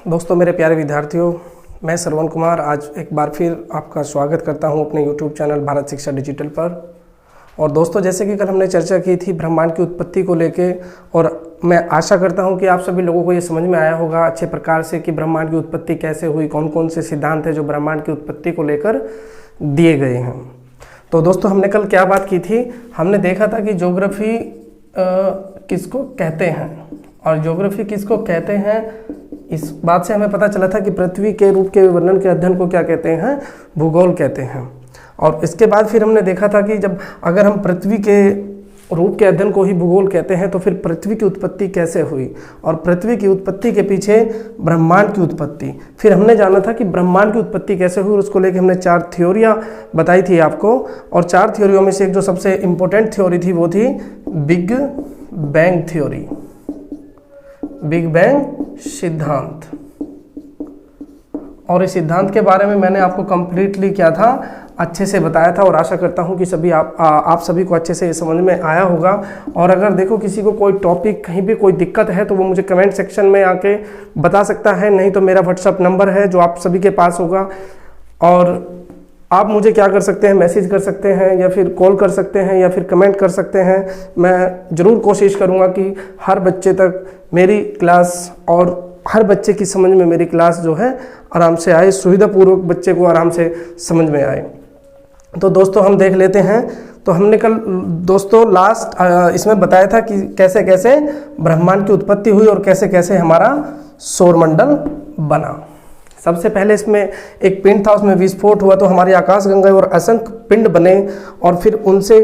दोस्तों, मेरे प्यारे विद्यार्थियों, मैं श्रवण कुमार आज एक बार फिर आपका स्वागत करता हूं अपने YouTube चैनल भारत शिक्षा डिजिटल पर। और दोस्तों, जैसे कि कल हमने चर्चा की थी ब्रह्मांड की उत्पत्ति को लेके, और मैं आशा करता हूं कि आप सभी लोगों को ये समझ में आया होगा अच्छे प्रकार से कि ब्रह्मांड की उत्पत्ति कैसे हुई, कौन कौन से सिद्धांत हैं जो ब्रह्मांड की उत्पत्ति को लेकर दिए गए हैं। तो दोस्तों, हमने कल क्या बात की थी? हमने देखा था कि ज्योग्राफी किसको कहते हैं, और ज्योग्राफी किसको कहते हैं इस बात से हमें पता चला था कि पृथ्वी के रूप के वर्णन के अध्ययन को क्या कहते हैं? भूगोल कहते हैं। और इसके बाद फिर हमने देखा था कि जब अगर हम पृथ्वी के रूप के अध्ययन को ही भूगोल कहते हैं तो फिर पृथ्वी की उत्पत्ति कैसे हुई, और पृथ्वी की उत्पत्ति के पीछे ब्रह्मांड की उत्पत्ति। फिर हमने जाना था कि ब्रह्मांड की उत्पत्ति कैसे हुई, और उसको लेके हमने 4 थ्योरियाँ बताई थी आपको। और 4 थ्योरियों में से एक जो सबसे इम्पोर्टेंट थ्योरी थी वो थी big bang theory, big bang सिद्धांत। और इस सिद्धांत के बारे में मैंने आपको कंप्लीटली क्या था, अच्छे से बताया था, और आशा करता हूं कि सभी आप सभी को अच्छे से ये समझ में आया होगा। और अगर देखो किसी को कोई टॉपिक कहीं भी कोई दिक्कत है तो वो मुझे कमेंट सेक्शन में आके बता सकता है, नहीं तो मेरा व्हाट्सएप नंबर है जो आप सभी के पास होगा, और आप मुझे क्या कर सकते हैं, मैसेज कर सकते हैं, या फिर कॉल कर सकते हैं, या फिर कमेंट कर सकते हैं। मैं ज़रूर कोशिश करूंगा कि हर बच्चे तक मेरी क्लास और हर बच्चे की समझ में मेरी क्लास जो है आराम से आए, सुविधापूर्वक बच्चे को आराम से समझ में आए। तो दोस्तों, हम देख लेते हैं। तो हमने कल दोस्तों लास्ट इसमें बताया था कि कैसे कैसे ब्रह्मांड की उत्पत्ति हुई और कैसे कैसे हमारा सौरमंडल बना। सबसे पहले इसमें एक पिंड था, उसमें विस्फोट हुआ तो हमारी आकाशगंगा और असंख्य पिंड बने, और फिर उनसे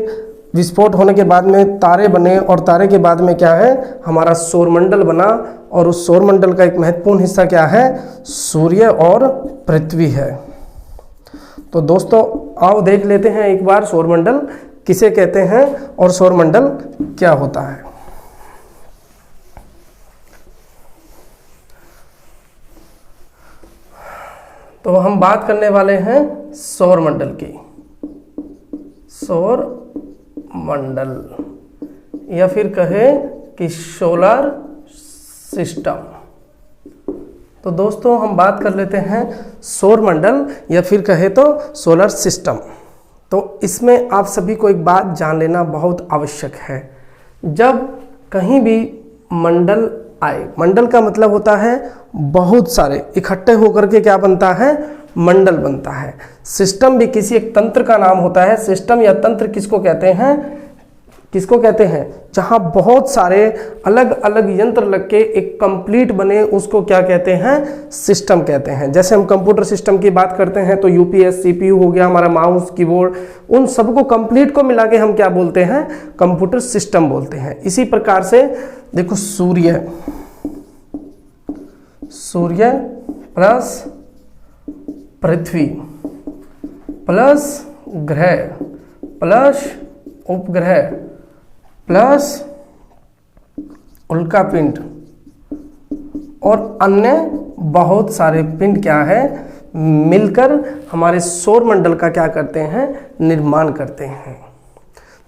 विस्फोट होने के बाद में तारे बने, और तारे के बाद में क्या है, हमारा सौरमंडल बना। और उस सौरमंडल का एक महत्वपूर्ण हिस्सा क्या है, सूर्य और पृथ्वी है। तो दोस्तों, आओ देख लेते हैं एक बार सौरमंडल किसे कहते हैं और सौरमंडल क्या होता है। तो हम बात करने वाले हैं सौरमंडल की। सौरमंडल, या फिर कहे कि सोलर सिस्टम। तो दोस्तों, हम बात कर लेते हैं सौरमंडल, या फिर कहे तो सोलर सिस्टम। तो इसमें आप सभी को एक बात जान लेना बहुत आवश्यक है। जब कहीं भी मंडल आए, मंडल का मतलब होता है बहुत सारे इकट्ठे होकर के क्या बनता है, मंडल बनता है। सिस्टम भी किसी एक तंत्र का नाम होता है। सिस्टम या तंत्र किसको कहते हैं, किसको कहते हैं? जहां बहुत सारे अलग अलग यंत्र लग के एक कंप्लीट बने, उसको क्या कहते हैं, सिस्टम कहते हैं। जैसे हम कंप्यूटर सिस्टम की बात करते हैं तो यूपीएस, सीपीयू हो गया, हमारा माउस, कीबोर्ड, उन सबको कंप्लीट को मिला के हम क्या बोलते हैं, कंप्यूटर सिस्टम बोलते हैं। इसी प्रकार से देखो, सूर्य, सूर्य प्लस पृथ्वी प्लस ग्रह प्लस उपग्रह प्लस उल्का पिंड और अन्य बहुत सारे पिंड क्या है, मिलकर हमारे सौरमंडल का क्या करते हैं, निर्माण करते हैं।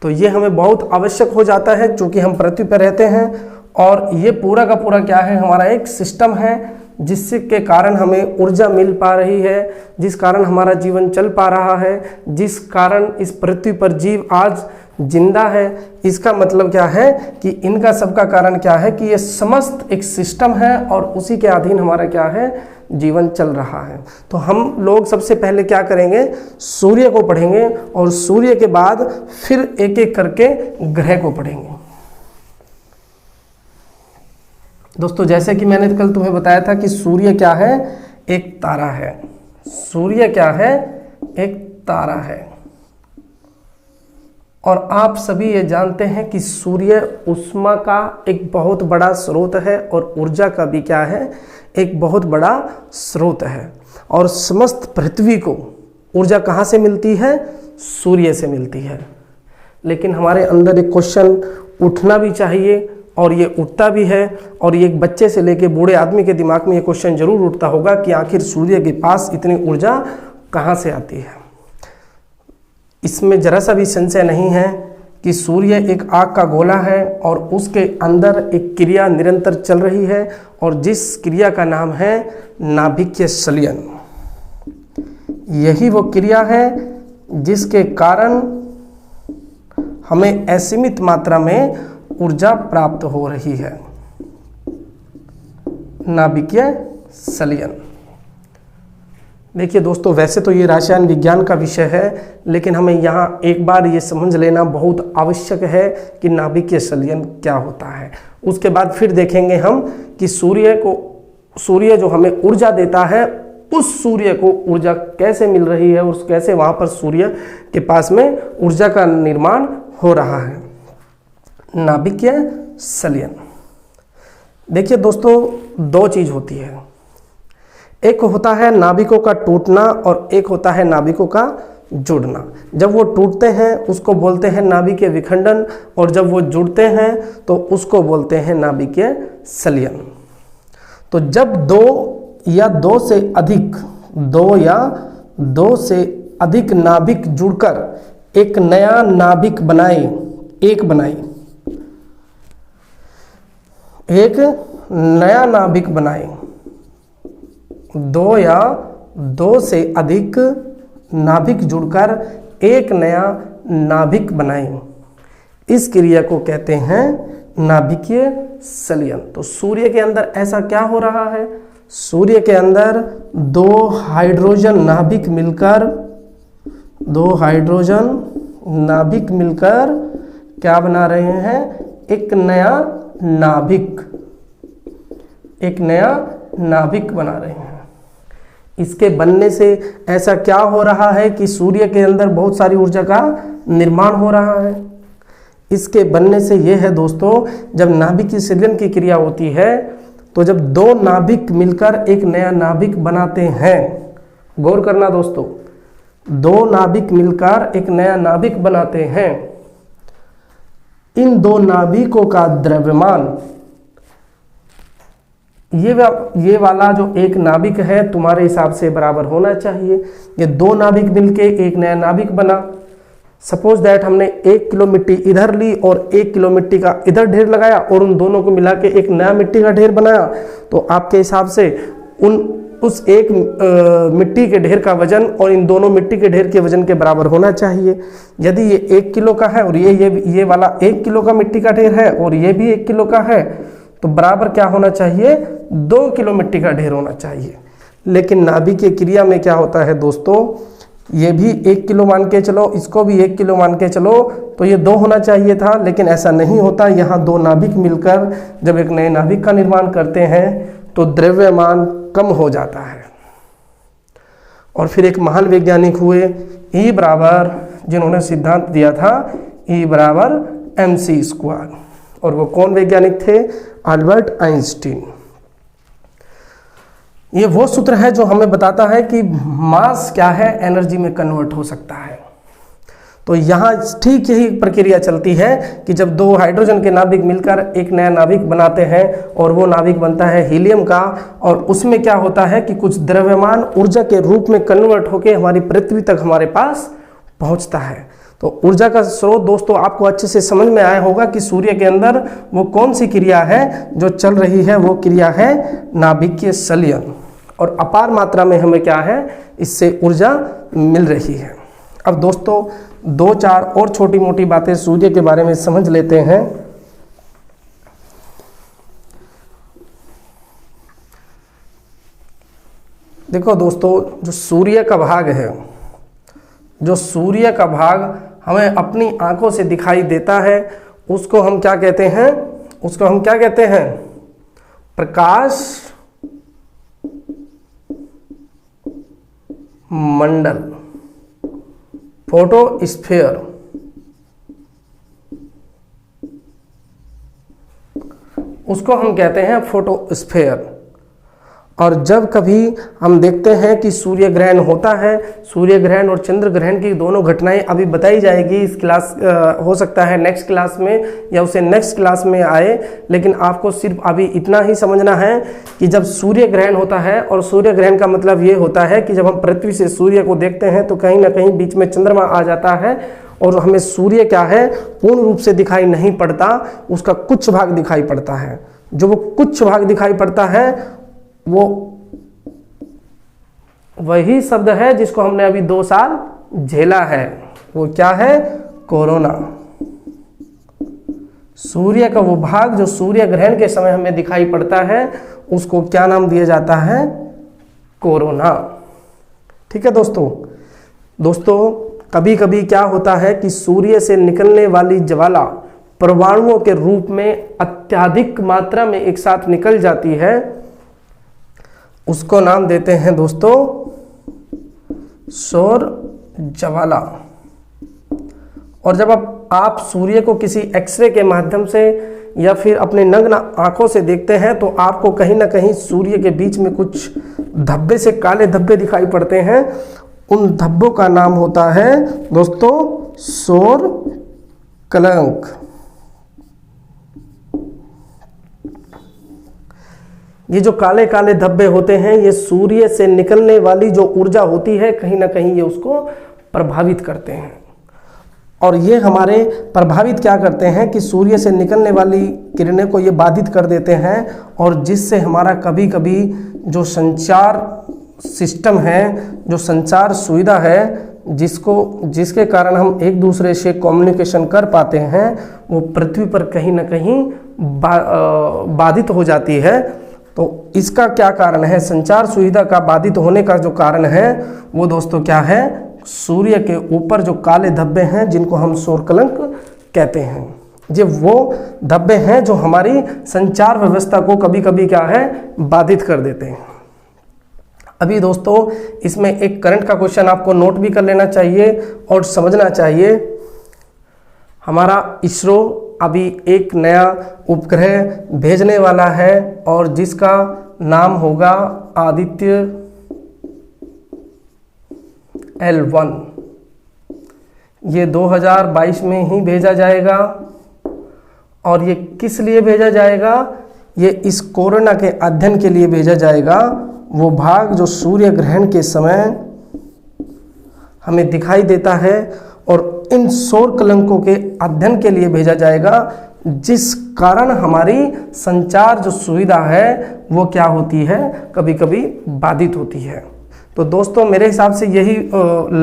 तो ये हमें बहुत आवश्यक हो जाता है क्योंकि हम पृथ्वी पर रहते हैं, और ये पूरा का पूरा क्या है, हमारा एक सिस्टम है जिसके कारण हमें ऊर्जा मिल पा रही है, जिस कारण हमारा जीवन चल पा रहा है, जिस कारण इस पृथ्वी पर जीव आज जिंदा है। इसका मतलब क्या है कि इनका सबका कारण क्या है कि ये समस्त एक सिस्टम है, और उसी के अधीन हमारा क्या है, जीवन चल रहा है। तो हम लोग सबसे पहले क्या करेंगे, सूर्य को पढ़ेंगे, और सूर्य के बाद फिर एक एक करके ग्रह को पढ़ेंगे। दोस्तों, जैसे कि मैंने कल तुम्हें बताया था कि सूर्य क्या है, एक तारा है। सूर्य क्या है, एक तारा है। और आप सभी ये जानते हैं कि सूर्य ऊष्मा का एक बहुत बड़ा स्रोत है, और ऊर्जा का भी क्या है, एक बहुत बड़ा स्रोत है। और समस्त पृथ्वी को ऊर्जा कहाँ से मिलती है, सूर्य से मिलती है। लेकिन हमारे अंदर एक क्वेश्चन उठना भी चाहिए, और ये उठता भी है, और ये एक बच्चे से लेके बूढ़े आदमी के दिमाग में ये क्वेश्चन जरूर उठता होगा कि आखिर सूर्य के पास इतनी ऊर्जा कहाँ से आती है। इसमें जरा सा भी संशय नहीं है कि सूर्य एक आग का गोला है और उसके अंदर एक क्रिया निरंतर चल रही है और जिस क्रिया का नाम है नाभिकीय संलयन। यही वो क्रिया है जिसके कारण हमें असीमित मात्रा में ऊर्जा प्राप्त हो रही है, नाभिकीय संलयन। देखिए दोस्तों, वैसे तो ये रसायन विज्ञान का विषय है, लेकिन हमें यहाँ एक बार ये समझ लेना बहुत आवश्यक है कि नाभिकीय संलयन क्या होता है। उसके बाद फिर देखेंगे हम कि सूर्य जो हमें ऊर्जा देता है, उस सूर्य को ऊर्जा कैसे मिल रही है और कैसे वहाँ पर सूर्य के पास में ऊर्जा का निर्माण हो रहा है। नाभिकीय संलयन। देखिए दोस्तों, दो चीज़ होती है, एक होता है नाभिकों का टूटना और एक होता है नाभिकों का जुड़ना। जब वो टूटते हैं उसको बोलते हैं नाभिकीय विखंडन और जब वो जुड़ते हैं तो उसको बोलते हैं नाभिकीय संलयन। तो जब दो या दो से अधिक नाभिक जुड़कर एक नया नाभिक एक नया नाभिक बनाए, दो से अधिक नाभिक जुड़कर एक नया नाभिक बनाए, इस क्रिया को कहते हैं नाभिकीय संलयन। तो सूर्य के अंदर ऐसा क्या हो रहा है? सूर्य के अंदर दो हाइड्रोजन नाभिक मिलकर क्या बना रहे हैं? एक नया नाभिक बना रहे हैं। इसके बनने से ऐसा क्या हो रहा है कि सूर्य के अंदर बहुत सारी ऊर्जा का निर्माण हो रहा है। इसके बनने से यह है दोस्तों, जब नाभिकीय संलयन की क्रिया होती है तो जब दो नाभिक मिलकर एक नया नाभिक बनाते हैं, गौर करना दोस्तों, दो नाभिक मिलकर एक नया नाभिक बनाते हैं, इन दो नाभिकों का द्रव्यमान, ये वाला जो एक नाभिक है तुम्हारे हिसाब से बराबर होना चाहिए। ये दो नाभिक मिलके एक नया नाभिक बना। सपोज दैट हमने 1 किलो मिट्टी इधर ली और 1 किलो मिट्टी का इधर ढेर लगाया और उन दोनों को मिला के एक नया मिट्टी का ढेर बनाया, तो आपके हिसाब से उस एक मिट्टी के ढेर का वजन और इन दोनों मिट्टी के ढेर के वजन के बराबर होना चाहिए। यदि ये 1 किलो का है और ये वाला 1 किलो का मिट्टी का ढेर है और ये भी 1 किलो का है, तो बराबर क्या होना चाहिए? 2 किलो मिट्टी का ढेर होना चाहिए। लेकिन नाभिकीय क्रिया में क्या होता है दोस्तों, ये भी 1 किलो मान के चलो, इसको भी 1 किलो मान के चलो, तो ये 2 होना चाहिए था, लेकिन ऐसा नहीं होता। यहाँ दो नाभिक मिलकर जब एक नए नाभिक का निर्माण करते हैं तो द्रव्यमान कम हो जाता है। और फिर एक महान वैज्ञानिक हुए E बराबर, जिन्होंने सिद्धांत दिया था E बराबर mc², और वो कौन वैज्ञानिक थे? Albert Einstein. ये वो सूत्र है जो हमें बताता है कि मास क्या है, एनर्जी में कन्वर्ट हो सकता है। तो यहाँ ठीक यही प्रक्रिया चलती है कि जब दो हाइड्रोजन के नाभिक मिलकर एक नया नाभिक बनाते हैं और वो नाभिक बनता है हीलियम का, और उसमें क्या होता है कि कुछ द्रव्यमान ऊर्जा के रूप में कन्वर्ट होकर हमारी पृथ्वी तक हमारे पास पहुँचता है। तो ऊर्जा का स्रोत दोस्तों आपको अच्छे से समझ में आया होगा कि सूर्य के अंदर वो कौन सी क्रिया है जो चल रही है, वो क्रिया है नाभिकीय संलयन, और अपार मात्रा में हमें क्या है, इससे ऊर्जा मिल रही है। अब दोस्तों 2-4 और छोटी मोटी बातें सूर्य के बारे में समझ लेते हैं। देखो दोस्तों, जो सूर्य का भाग हमें अपनी आंखों से दिखाई देता है, उसको हम क्या कहते हैं? प्रकाश मंडल, फोटोस्फीयर। उसको हम कहते हैं फोटोस्फीयर। और जब कभी हम देखते हैं कि सूर्य ग्रहण होता है, सूर्य ग्रहण और चंद्र ग्रहण की दोनों घटनाएं अभी बताई जाएगी इस क्लास, हो सकता है नेक्स्ट क्लास में या उसे नेक्स्ट क्लास में आए, लेकिन आपको सिर्फ अभी इतना ही समझना है कि जब सूर्य ग्रहण होता है, और सूर्य ग्रहण का मतलब ये होता है कि जब हम पृथ्वी से सूर्य को देखते हैं तो कहीं ना कहीं बीच में चंद्रमा आ जाता है और हमें सूर्य क्या है पूर्ण रूप से दिखाई नहीं पड़ता, उसका कुछ भाग दिखाई पड़ता है। जो वो कुछ भाग दिखाई पड़ता है वो वही शब्द है जिसको हमने अभी 2 साल झेला है। वो क्या है? कोरोना। सूर्य का वो भाग जो सूर्य ग्रहण के समय हमें दिखाई पड़ता है उसको क्या नाम दिया जाता है? कोरोना। ठीक है दोस्तों कभी कभी क्या होता है कि सूर्य से निकलने वाली ज्वाला परमाणुओं के रूप में अत्यधिक मात्रा में एक साथ निकल जाती है, उसको नाम देते हैं दोस्तों सौर ज्वाला। और जब आप सूर्य को किसी एक्सरे के माध्यम से या फिर अपने नग्न आंखों से देखते हैं तो आपको कहीं ना कहीं सूर्य के बीच में कुछ धब्बे से काले धब्बे दिखाई पड़ते हैं। उन धब्बों का नाम होता है दोस्तों सौर कलंक। ये जो काले काले धब्बे होते हैं ये सूर्य से निकलने वाली जो ऊर्जा होती है कहीं ना कहीं ये उसको प्रभावित करते हैं। और ये हमारे प्रभावित क्या करते हैं कि सूर्य से निकलने वाली किरणें को ये बाधित कर देते हैं और जिससे हमारा कभी कभी जो संचार सिस्टम है, जो संचार सुविधा है, जिसके कारण हम एक दूसरे से कम्युनिकेशन कर पाते हैं वो पृथ्वी पर कहीं ना कहीं बाधित हो जाती है। तो इसका क्या कारण है? संचार सुविधा का बाधित होने का जो कारण है वो दोस्तों क्या है? सूर्य के ऊपर जो काले धब्बे हैं जिनको हम सौर कलंक कहते हैं, ये वो धब्बे हैं जो हमारी संचार व्यवस्था को कभी कभी क्या है बाधित कर देते हैं। अभी दोस्तों इसमें एक करंट का क्वेश्चन आपको नोट भी कर लेना चाहिए और समझना चाहिए। हमारा इसरो अभी एक नया उपग्रह भेजने वाला है और जिसका नाम होगा आदित्य L1। ये 2022 में ही भेजा जाएगा। और ये किस लिए भेजा जाएगा? ये इस कोरोना के अध्ययन के लिए भेजा जाएगा। वो भाग जो सूर्य ग्रहण के समय हमें दिखाई देता है और इन सौर कलंकों के अध्ययन के लिए भेजा जाएगा, जिस कारण हमारी संचार जो सुविधा है वो क्या होती है? कभी कभी बाधित होती है। तो दोस्तों मेरे हिसाब से यही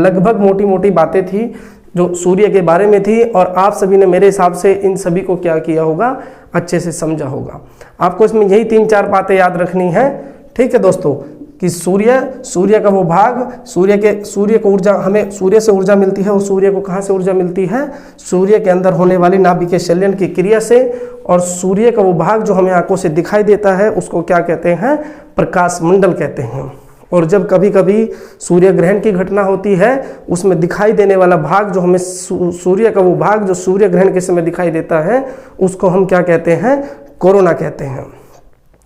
लगभग मोटी मोटी बातें थी जो सूर्य के बारे में थी और आप सभी ने मेरे हिसाब से इन सभी को क्या किया होगा? अच्छे से समझा होगा। आपको इसमें यही 3-4 बातें याद रखनी है। ठीक है दोस्तों कि सूर्य का वो भाग, सूर्य को ऊर्जा, हमें सूर्य से ऊर्जा मिलती है और सूर्य को कहाँ से ऊर्जा मिलती है? सूर्य के अंदर होने वाली नाभिकीय संलयन की क्रिया से। और सूर्य का वो भाग जो हमें आंखों से दिखाई देता है उसको क्या कहते हैं? प्रकाश मंडल कहते हैं। और जब कभी कभी सूर्य ग्रहण की घटना होती है उसमें दिखाई देने वाला भाग जो हमें सूर्य का वो भाग जो सूर्य ग्रहण के समय दिखाई देता है उसको हम क्या कहते हैं? कोरोना कहते हैं।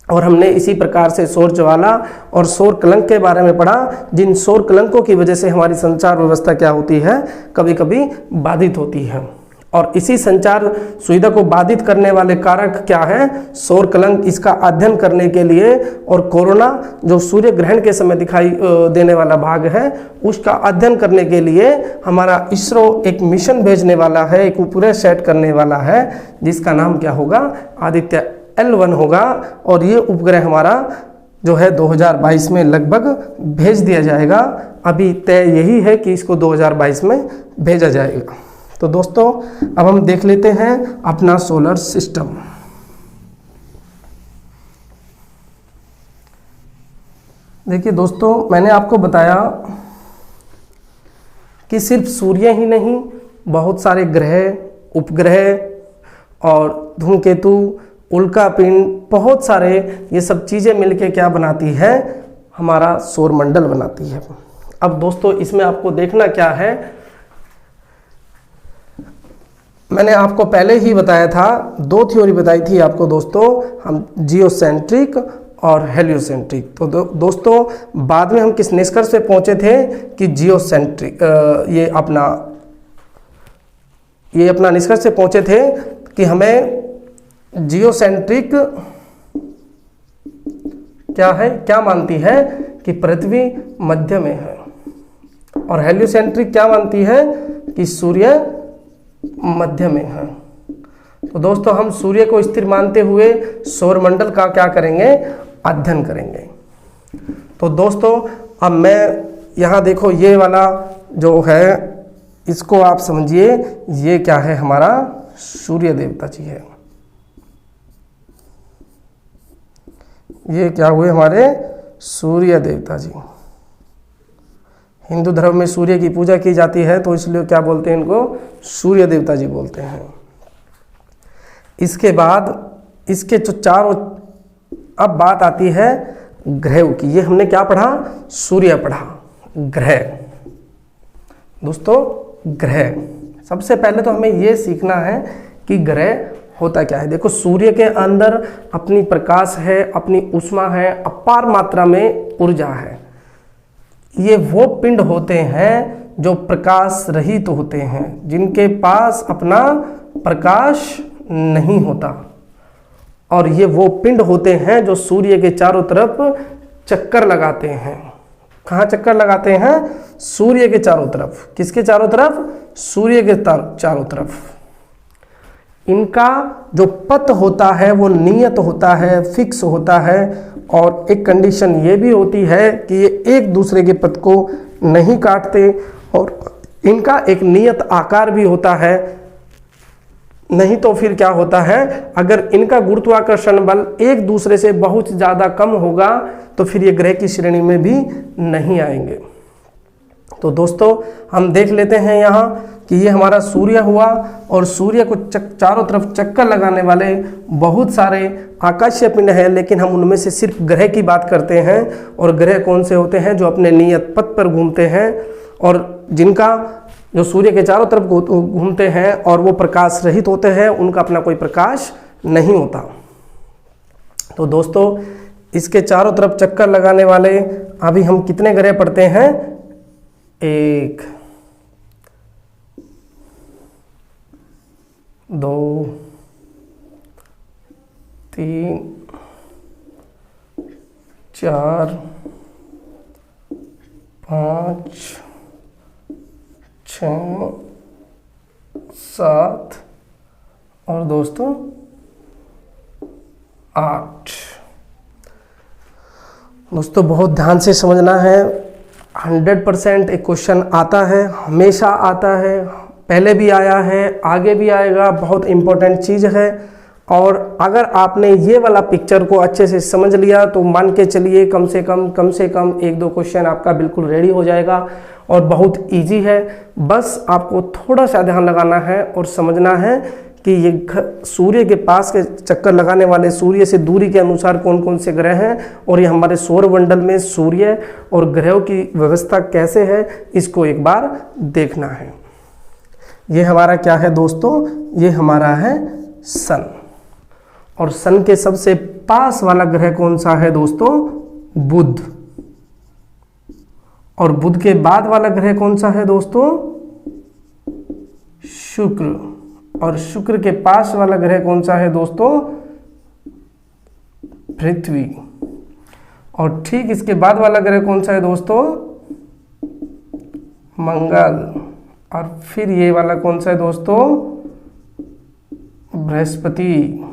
और हमने इसी प्रकार से सौर ज्वाला और सौर कलंक के बारे में पढ़ा, जिन सौर कलंकों की वजह से हमारी संचार व्यवस्था क्या होती है? कभी कभी बाधित होती है। और इसी संचार सुविधा को बाधित करने वाले कारक क्या है? सौर कलंक। इसका अध्ययन करने के लिए और कोरोना जो सूर्य ग्रहण के समय दिखाई देने वाला भाग है उसका अध्ययन करने के लिए हमारा इसरो एक मिशन भेजने वाला है, एक उपग्रह सेट करने वाला है जिसका नाम क्या होगा? आदित्य L1 होगा। और ये उपग्रह हमारा जो है 2022 में लगभग भेज दिया जाएगा। अभी तय यही है कि इसको 2022 में भेजा जाएगा। तो दोस्तों अब हम देख लेते हैं अपना सोलर सिस्टम। देखिए दोस्तों मैंने आपको बताया कि सिर्फ सूर्य ही नहीं, बहुत सारे ग्रह, उपग्रह और धूमकेतु, उल्कापिंड, बहुत सारे ये सब चीज़ें मिलके क्या बनाती है? हमारा सौरमंडल बनाती है। अब दोस्तों इसमें आपको देखना क्या है? मैंने आपको पहले ही बताया था, 2 थ्योरी बताई थी आपको दोस्तों, हम जियोसेंट्रिक और हेलियोसेंट्रिक। तो दोस्तों बाद में हम किस निष्कर्ष पे पहुंचे थे कि जियोसेंट्रिक, ये अपना निष्कर्ष से पहुंचे थे कि हमें जियोसेंट्रिक क्या है, क्या मानती है कि पृथ्वी मध्य में है, और हेलियोसेंट्रिक क्या मानती है कि सूर्य मध्य में है। तो दोस्तों हम सूर्य को स्थिर मानते हुए सौरमंडल का क्या करेंगे, अध्ययन करेंगे। तो दोस्तों अब मैं यहाँ देखो ये वाला जो है इसको आप समझिए, ये क्या है, हमारा सूर्य देवता जी है। ये क्या हुए, हमारे सूर्य देवता जी। हिंदू धर्म में सूर्य की पूजा की जाती है तो इसलिए क्या बोलते हैं, इनको सूर्य देवता जी बोलते हैं। इसके बाद इसके जो चारों, अब बात आती है ग्रह की। ये हमने क्या पढ़ा, सूर्य पढ़ा, ग्रह। दोस्तों ग्रह, सबसे पहले तो हमें ये सीखना है कि ग्रह होता क्या है। देखो सूर्य के अंदर अपनी प्रकाश है, अपनी ऊष्मा है, अपार मात्रा में ऊर्जा है। ये वो पिंड होते हैं जो प्रकाश रहित होते हैं, जिनके पास अपना प्रकाश नहीं होता। और ये वो पिंड होते हैं जो सूर्य के चारों तरफ चक्कर लगाते हैं। कहाँ चक्कर लगाते हैं, सूर्य के चारों तरफ। किसके चारों तरफ, सूर्य के चारों तरफ। इनका जो पथ होता है वो नियत होता है, फिक्स होता है। और एक कंडीशन ये भी होती है कि ये एक दूसरे के पथ को नहीं काटते, और इनका एक नियत आकार भी होता है। नहीं तो फिर क्या होता है, अगर इनका गुरुत्वाकर्षण बल एक दूसरे से बहुत ज़्यादा कम होगा तो फिर ये ग्रह की श्रेणी में भी नहीं आएंगे। तो दोस्तों हम देख लेते हैं यहाँ कि ये हमारा सूर्य हुआ, और सूर्य को चारों तरफ चक्कर लगाने वाले बहुत सारे आकाशीय पिंड हैं, लेकिन हम उनमें से सिर्फ ग्रह की बात करते हैं। और ग्रह कौन से होते हैं, जो अपने नियत पथ पर घूमते हैं और जिनका जो सूर्य के चारों तरफ घूमते हैं और वो प्रकाश रहित होते हैं, उनका अपना कोई प्रकाश नहीं होता। तो दोस्तों इसके चारों तरफ चक्कर लगाने वाले अभी हम कितने ग्रह पढ़ते हैं, 1 2 3 4 5 6 7 और दोस्तों 8। दोस्तों बहुत ध्यान से समझना है। 100% एक क्वेश्चन आता है, हमेशा आता है, पहले भी आया है, आगे भी आएगा। बहुत इम्पोर्टेंट चीज़ है। और अगर आपने ये वाला पिक्चर को अच्छे से समझ लिया तो मान के चलिए कम से कम 1-2 क्वेश्चन आपका बिल्कुल रेडी हो जाएगा। और बहुत इजी है, बस आपको थोड़ा सा ध्यान लगाना है और समझना है कि ये सूर्य के पास के चक्कर लगाने वाले, सूर्य से दूरी के अनुसार कौन कौन से ग्रह हैं, और ये हमारे सौरमंडल में सूर्य और ग्रहों की व्यवस्था कैसे है, इसको एक बार देखना है। ये हमारा क्या है दोस्तों, ये हमारा है सन। और सन के सबसे पास वाला ग्रह कौन सा है दोस्तों, बुध। और बुध के बाद वाला ग्रह कौन सा है दोस्तों, शुक्र। और शुक्र के पास वाला ग्रह कौन सा है दोस्तों, पृथ्वी। और ठीक इसके बाद वाला ग्रह कौन सा है दोस्तों, मंगल। और फिर ये वाला कौन सा है दोस्तों, बृहस्पति।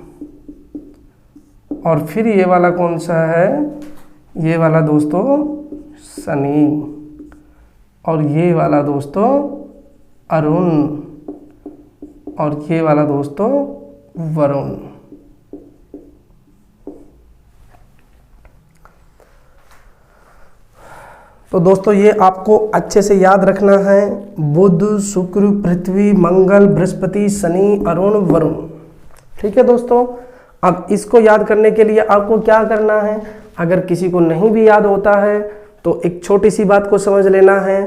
और फिर ये वाला कौन सा है, ये वाला दोस्तों शनि। और ये वाला दोस्तों अरुण। और ये वाला दोस्तों वरुण। तो दोस्तों ये आपको अच्छे से याद रखना है, बुध, शुक्र, पृथ्वी, मंगल, बृहस्पति, शनि, अरुण, वरुण। ठीक है दोस्तों, अब इसको याद करने के लिए आपको क्या करना है, अगर किसी को नहीं भी याद होता है तो एक छोटी सी बात को समझ लेना है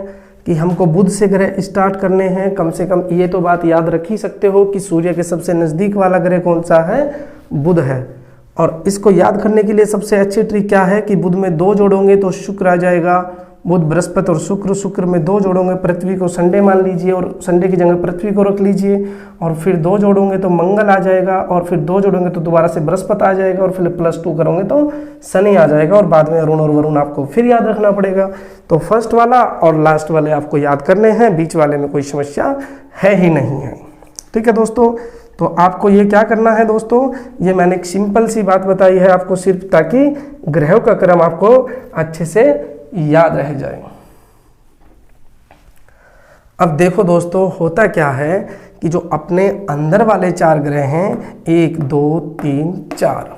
कि हमको बुध से ग्रह स्टार्ट करने हैं। कम से कम ये तो बात याद रख ही सकते हो कि सूर्य के सबसे नज़दीक वाला ग्रह कौन सा है, बुध है। और इसको याद करने के लिए सबसे अच्छी ट्रिक क्या है कि बुध में 2 जोड़ोगे तो शुक्र आ जाएगा। बुध, बृहस्पति और शुक्र में 2 जोड़ोंगे, पृथ्वी को संडे मान लीजिए और संडे की जगह पृथ्वी को रख लीजिए। और फिर 2 जोड़ोगे तो मंगल आ जाएगा, और फिर 2 जोड़ोगे तो दोबारा से बृहस्पति आ जाएगा, और फिर +2 करोगे तो शनि आ जाएगा। और बाद में अरुण और वरुण आपको फिर याद रखना पड़ेगा। तो फर्स्ट वाला और लास्ट वाले आपको याद करने हैं, बीच वाले में कोई समस्या है ही नहीं है। ठीक है दोस्तों, तो आपको ये क्या करना है दोस्तों, ये मैंने एक सिंपल सी बात बताई है आपको सिर्फ ताकि ग्रहों का क्रम आपको अच्छे से याद रह जाए। अब देखो दोस्तों, होता क्या है कि जो अपने अंदर वाले 4 ग्रह हैं 1 2 3 4,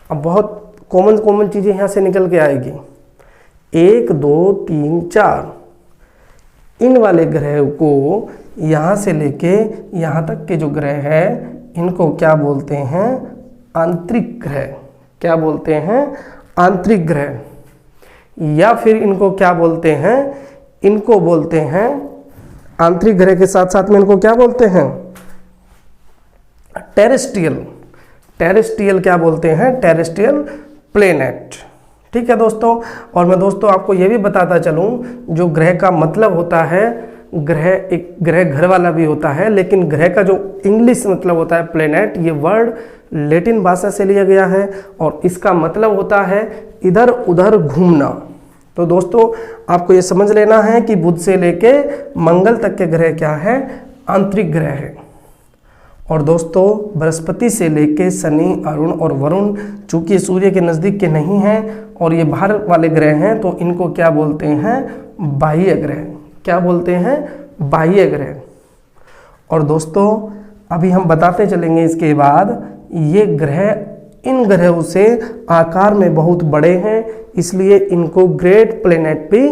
अब बहुत कॉमन चीजें यहां से निकल के आएगी। 1 2 3 4 इन वाले ग्रह को यहाँ से लेके यहाँ तक के जो ग्रह है इनको क्या बोलते हैं, आंतरिक ग्रह। क्या बोलते हैं, आंतरिक ग्रह। या फिर इनको क्या बोलते हैं, इनको बोलते हैं आंतरिक ग्रह के साथ साथ में इनको क्या बोलते हैं, टेरेस्ट्रियल। टेरेस्ट्रियल क्या बोलते हैं, टेरेस्ट्रियल प्लेनेट। ठीक है दोस्तों, और मैं दोस्तों आपको ये भी बताता चलूं, जो ग्रह का मतलब होता है, ग्रह एक ग्रह घर वाला भी होता है, लेकिन ग्रह का जो इंग्लिश मतलब होता है प्लेनेट, ये वर्ड लैटिन भाषा से लिया गया है और इसका मतलब होता है इधर उधर घूमना। तो दोस्तों आपको ये समझ लेना है कि बुध से लेके मंगल तक के ग्रह क्या है, आंतरिक ग्रह है। और दोस्तों बृहस्पति से लेके शनि, अरुण और वरुण चूंकि सूर्य के नज़दीक के नहीं हैं और ये बाहर वाले ग्रह हैं, तो इनको क्या बोलते हैं, बाह्य ग्रह। क्या बोलते हैं, बाह्य ग्रह। और दोस्तों अभी हम बताते चलेंगे इसके बाद, ये ग्रह इन ग्रहों से आकार में बहुत बड़े हैं, इसलिए इनको ग्रेट प्लेनेट भी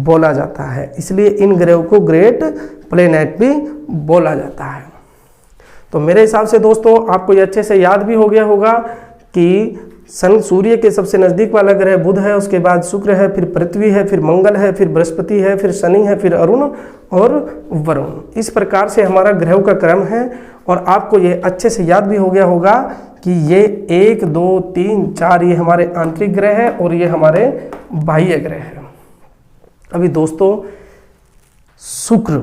बोला जाता है। इसलिए इन ग्रहों को ग्रेट प्लेनेट भी बोला जाता है। तो मेरे हिसाब से दोस्तों आपको ये अच्छे से याद भी हो गया होगा कि सन सूर्य के सबसे नज़दीक वाला ग्रह बुध है, उसके बाद शुक्र है, फिर पृथ्वी है, फिर मंगल है, फिर बृहस्पति है, फिर शनि है, फिर अरुण और वरुण। इस प्रकार से हमारा ग्रहों का क्रम है और आपको ये अच्छे से याद भी हो गया होगा कि ये 1 2 3 4 ये हमारे आंतरिक ग्रह है और ये हमारे बाह्य ग्रह है। अभी दोस्तों शुक्र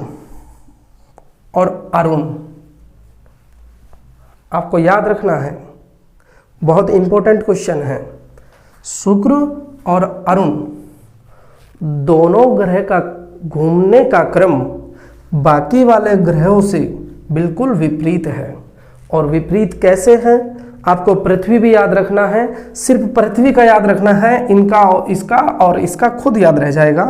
और अरुण आपको याद रखना है, बहुत इंपॉर्टेंट क्वेश्चन है। शुक्र और अरुण दोनों ग्रह का घूमने का क्रम बाकी वाले ग्रहों से बिल्कुल विपरीत है। और विपरीत कैसे है, आपको पृथ्वी भी याद रखना है, सिर्फ पृथ्वी का याद रखना है, इनका और इसका खुद याद रह जाएगा।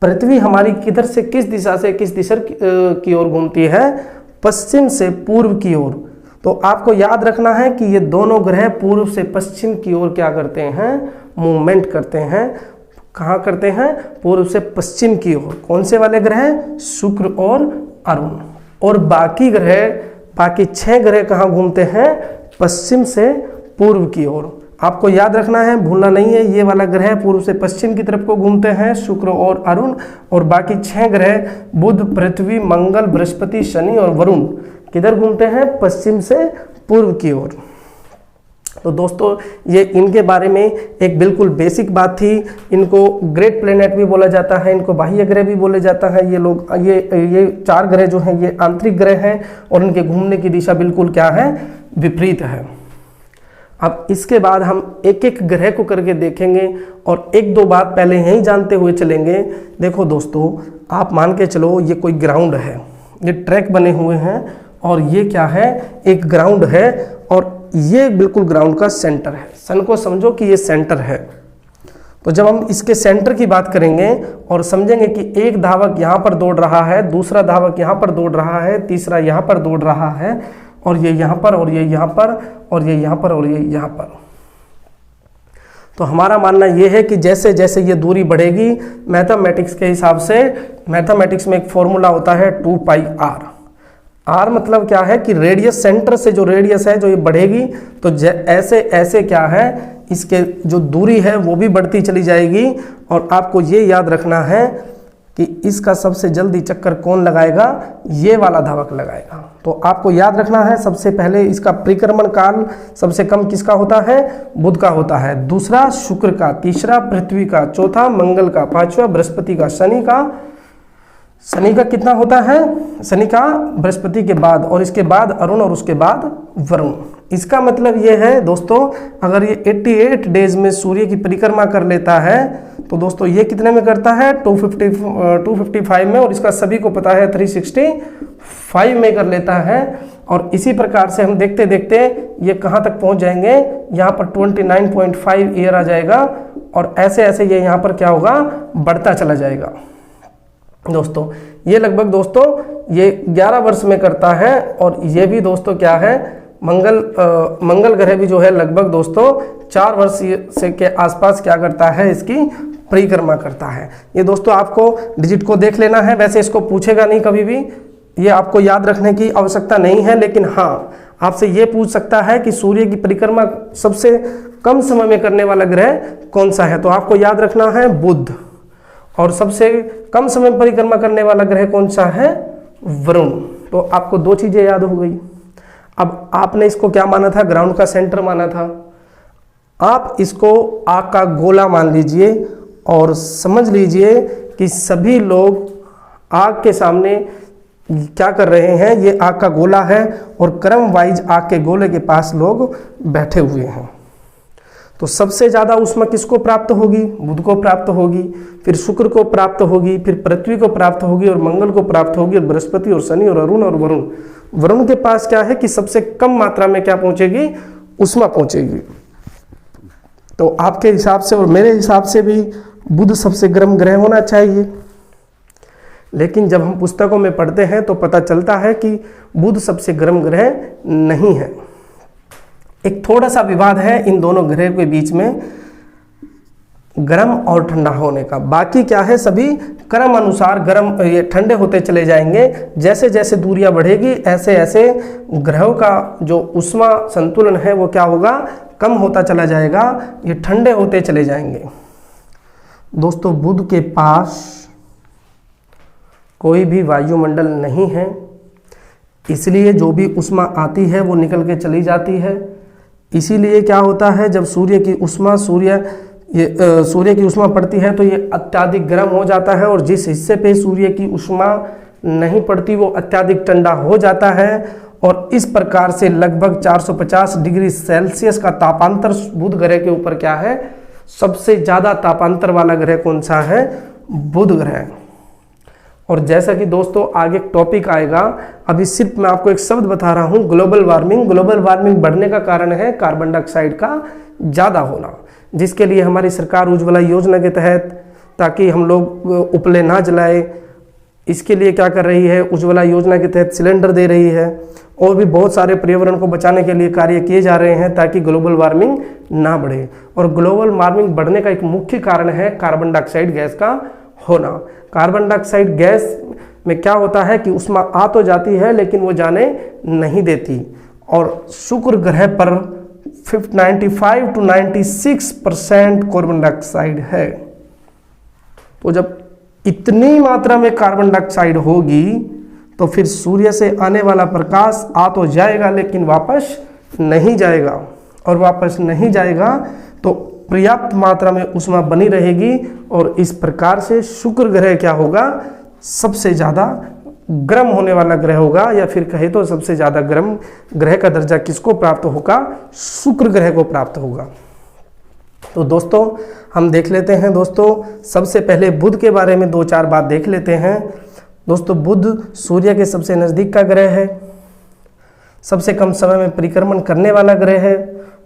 पृथ्वी हमारी किधर से किस दिशा से किस दिशा की ओर घूमती है, पश्चिम से पूर्व की ओर। तो आपको याद रखना है कि ये दोनों ग्रह पूर्व से पश्चिम की ओर क्या करते हैं, मूवमेंट करते हैं। कहाँ करते हैं, पूर्व से पश्चिम की ओर। कौन से वाले ग्रह, शुक्र और अरुण। और बाकी ग्रह, बाकी 6 ग्रह कहाँ घूमते हैं, पश्चिम से पूर्व की ओर। आपको याद रखना है, भूलना नहीं है, ये वाला ग्रह पूर्व से पश्चिम की तरफ को घूमते हैं, शुक्र और अरुण। और बाकी 6 ग्रह बुध, पृथ्वी, मंगल, बृहस्पति, शनि और वरुण किधर घूमते हैं, पश्चिम से पूर्व की ओर। तो दोस्तों ये इनके बारे में एक बिल्कुल बेसिक बात थी। इनको ग्रेट प्लेनेट भी बोला जाता है, इनको बाह्य ग्रह भी बोले जाता है। ये लोग ये 4 ग्रह जो हैं ये आंतरिक ग्रह हैं और इनके घूमने की दिशा बिल्कुल क्या है, विपरीत है। अब इसके बाद हम एक एक ग्रह को करके देखेंगे और 1-2 बात पहले यही जानते हुए चलेंगे। देखो दोस्तों, आप मान के चलो ये कोई ग्राउंड है, ये ट्रैक बने हुए हैं और ये क्या है, एक ग्राउंड है और ये बिल्कुल ग्राउंड का सेंटर है। सन को समझो कि ये सेंटर है। तो जब हम इसके सेंटर की बात करेंगे और समझेंगे कि एक धावक यहाँ पर दौड़ रहा है, दूसरा धावक यहाँ पर दौड़ रहा है, तीसरा यहाँ पर दौड़ रहा है और ये यहाँ पर और ये यहाँ पर और ये यहाँ पर और ये यहाँ पर। तो हमारा मानना ये है कि जैसे जैसे ये दूरी बढ़ेगी, मैथमेटिक्स के हिसाब से, मैथमेटिक्स में एक फॉर्मूला होता है 2πr। आर मतलब क्या है कि रेडियस, सेंटर से जो रेडियस है जो ये बढ़ेगी, तो ऐसे ऐसे क्या है, इसके जो दूरी है वो भी बढ़ती चली जाएगी। और आपको ये याद रखना है कि इसका सबसे जल्दी चक्कर कौन लगाएगा, ये वाला धावक लगाएगा। तो आपको याद रखना है, सबसे पहले इसका परिक्रमण काल सबसे कम किसका होता है, बुध का होता है, दूसरा शुक्र का, तीसरा पृथ्वी का, चौथा मंगल का, पांचवा बृहस्पति का, शनि का कितना होता है, शनि का बृहस्पति के बाद, और इसके बाद अरुण और उसके बाद वरुण। इसका मतलब ये है दोस्तों, अगर ये 88 डेज में सूर्य की परिक्रमा कर लेता है तो दोस्तों ये कितने में करता है, 255 में, और इसका सभी को पता है 365 5 में कर लेता है। और इसी प्रकार से हम देखते देखते ये कहाँ तक पहुँच जाएंगे, यहाँ पर 29.5 ईयर आ जाएगा और ऐसे ऐसे ये यहाँ पर क्या होगा, बढ़ता चला जाएगा। दोस्तों ये लगभग दोस्तों ये 11 वर्ष में करता है। और ये भी दोस्तों क्या है, मंगल ग्रह भी जो है लगभग दोस्तों 4 वर्ष से के आसपास क्या करता है, इसकी परिक्रमा करता है। ये दोस्तों आपको डिजिट को देख लेना है, वैसे इसको पूछेगा नहीं कभी भी, ये आपको याद रखने की आवश्यकता नहीं है, लेकिन हाँ आपसे ये पूछ सकता है कि सूर्य की परिक्रमा सबसे कम समय में करने वाला ग्रह कौन सा है, तो आपको याद रखना है बुध। और सबसे कम समय में परिक्रमा करने वाला ग्रह कौन सा है, वरुण। तो आपको 2 चीजें याद हो गई। अब आपने इसको क्या माना था, ग्राउंड का सेंटर माना था, आप इसको आग का गोला मान लीजिए और समझ लीजिए कि सभी लोग आग के सामने क्या कर रहे हैं, ये आग का गोला है और क्रम वाइज आग के गोले के पास लोग बैठे हुए हैं। तो सबसे ज़्यादा ऊष्मा किसको प्राप्त होगी, बुध को प्राप्त होगी, फिर शुक्र को प्राप्त होगी, फिर पृथ्वी को प्राप्त होगी और मंगल को प्राप्त होगी और बृहस्पति और शनि और अरुण और वरुण। वरुण के पास क्या है कि सबसे कम मात्रा में क्या पहुंचेगी, ऊष्मा पहुंचेगी। तो आपके हिसाब से और मेरे हिसाब से भी बुध सबसे गर्म ग्रह होना चाहिए, लेकिन जब हम पुस्तकों में पढ़ते हैं तो पता चलता है कि बुध सबसे गर्म ग्रह नहीं है। एक थोड़ा सा विवाद है इन दोनों ग्रह के बीच में, गर्म और ठंडा होने का। बाकी क्या है, सभी क्रम अनुसार गर्म ये ठंडे होते चले जाएंगे। जैसे जैसे दूरियां बढ़ेगी ऐसे ऐसे ग्रहों का जो ऊष्मा संतुलन है वो क्या होगा, कम होता चला जाएगा, ये ठंडे होते चले जाएंगे। दोस्तों बुध के पास कोई भी वायुमंडल नहीं है, इसलिए जो भी ऊष्मा आती है वो निकल के चली जाती है। इसीलिए क्या होता है, जब सूर्य की ऊष्मा पड़ती है तो ये अत्यधिक गर्म हो जाता है और जिस हिस्से पे सूर्य की ऊष्मा नहीं पड़ती वो अत्यधिक ठंडा हो जाता है। और इस प्रकार से लगभग 450 डिग्री सेल्सियस का तापांतर बुध ग्रह के ऊपर क्या है, सबसे ज़्यादा तापांतर वाला ग्रह कौन सा है, बुध ग्रह। और जैसा कि दोस्तों आगे एक टॉपिक आएगा, अभी सिर्फ मैं आपको एक शब्द बता रहा हूँ, ग्लोबल वार्मिंग। ग्लोबल वार्मिंग बढ़ने का कारण है कार्बन डाइऑक्साइड का ज़्यादा होना, जिसके लिए हमारी सरकार उज्ज्वला योजना के तहत, ताकि हम लोग उपले ना जलाए, इसके लिए क्या कर रही है, उज्ज्वला योजना के तहत सिलेंडर दे रही है। और भी बहुत सारे पर्यावरण को बचाने के लिए कार्य किए जा रहे हैं ताकि ग्लोबल वार्मिंग ना बढ़े। और ग्लोबल वार्मिंग बढ़ने का एक मुख्य कारण है कार्बन डाइऑक्साइड गैस का होना। कार्बन डाइऑक्साइड गैस में क्या होता है कि ऊष्मा आ तो जाती है लेकिन वो जाने नहीं देती। और शुक्र ग्रह पर 95 to 96% कार्बन डाइऑक्साइड है। तो जब इतनी मात्रा में कार्बन डाइऑक्साइड होगी तो फिर सूर्य से आने वाला प्रकाश आ तो जाएगा लेकिन वापस नहीं जाएगा, और वापस नहीं जाएगा तो पर्याप्त मात्रा में ऊष्मा बनी रहेगी। और इस प्रकार से शुक्र ग्रह क्या होगा, सबसे ज़्यादा गर्म होने वाला ग्रह होगा, या फिर कहे तो सबसे ज़्यादा गर्म ग्रह का दर्जा किसको प्राप्त होगा, शुक्र ग्रह को प्राप्त होगा। तो दोस्तों हम देख लेते हैं दोस्तों, सबसे पहले बुध के बारे में 2-4 बात देख लेते हैं। दोस्तों बुध सूर्य के सबसे नज़दीक का ग्रह है, सबसे कम समय में परिक्रमण करने वाला ग्रह है,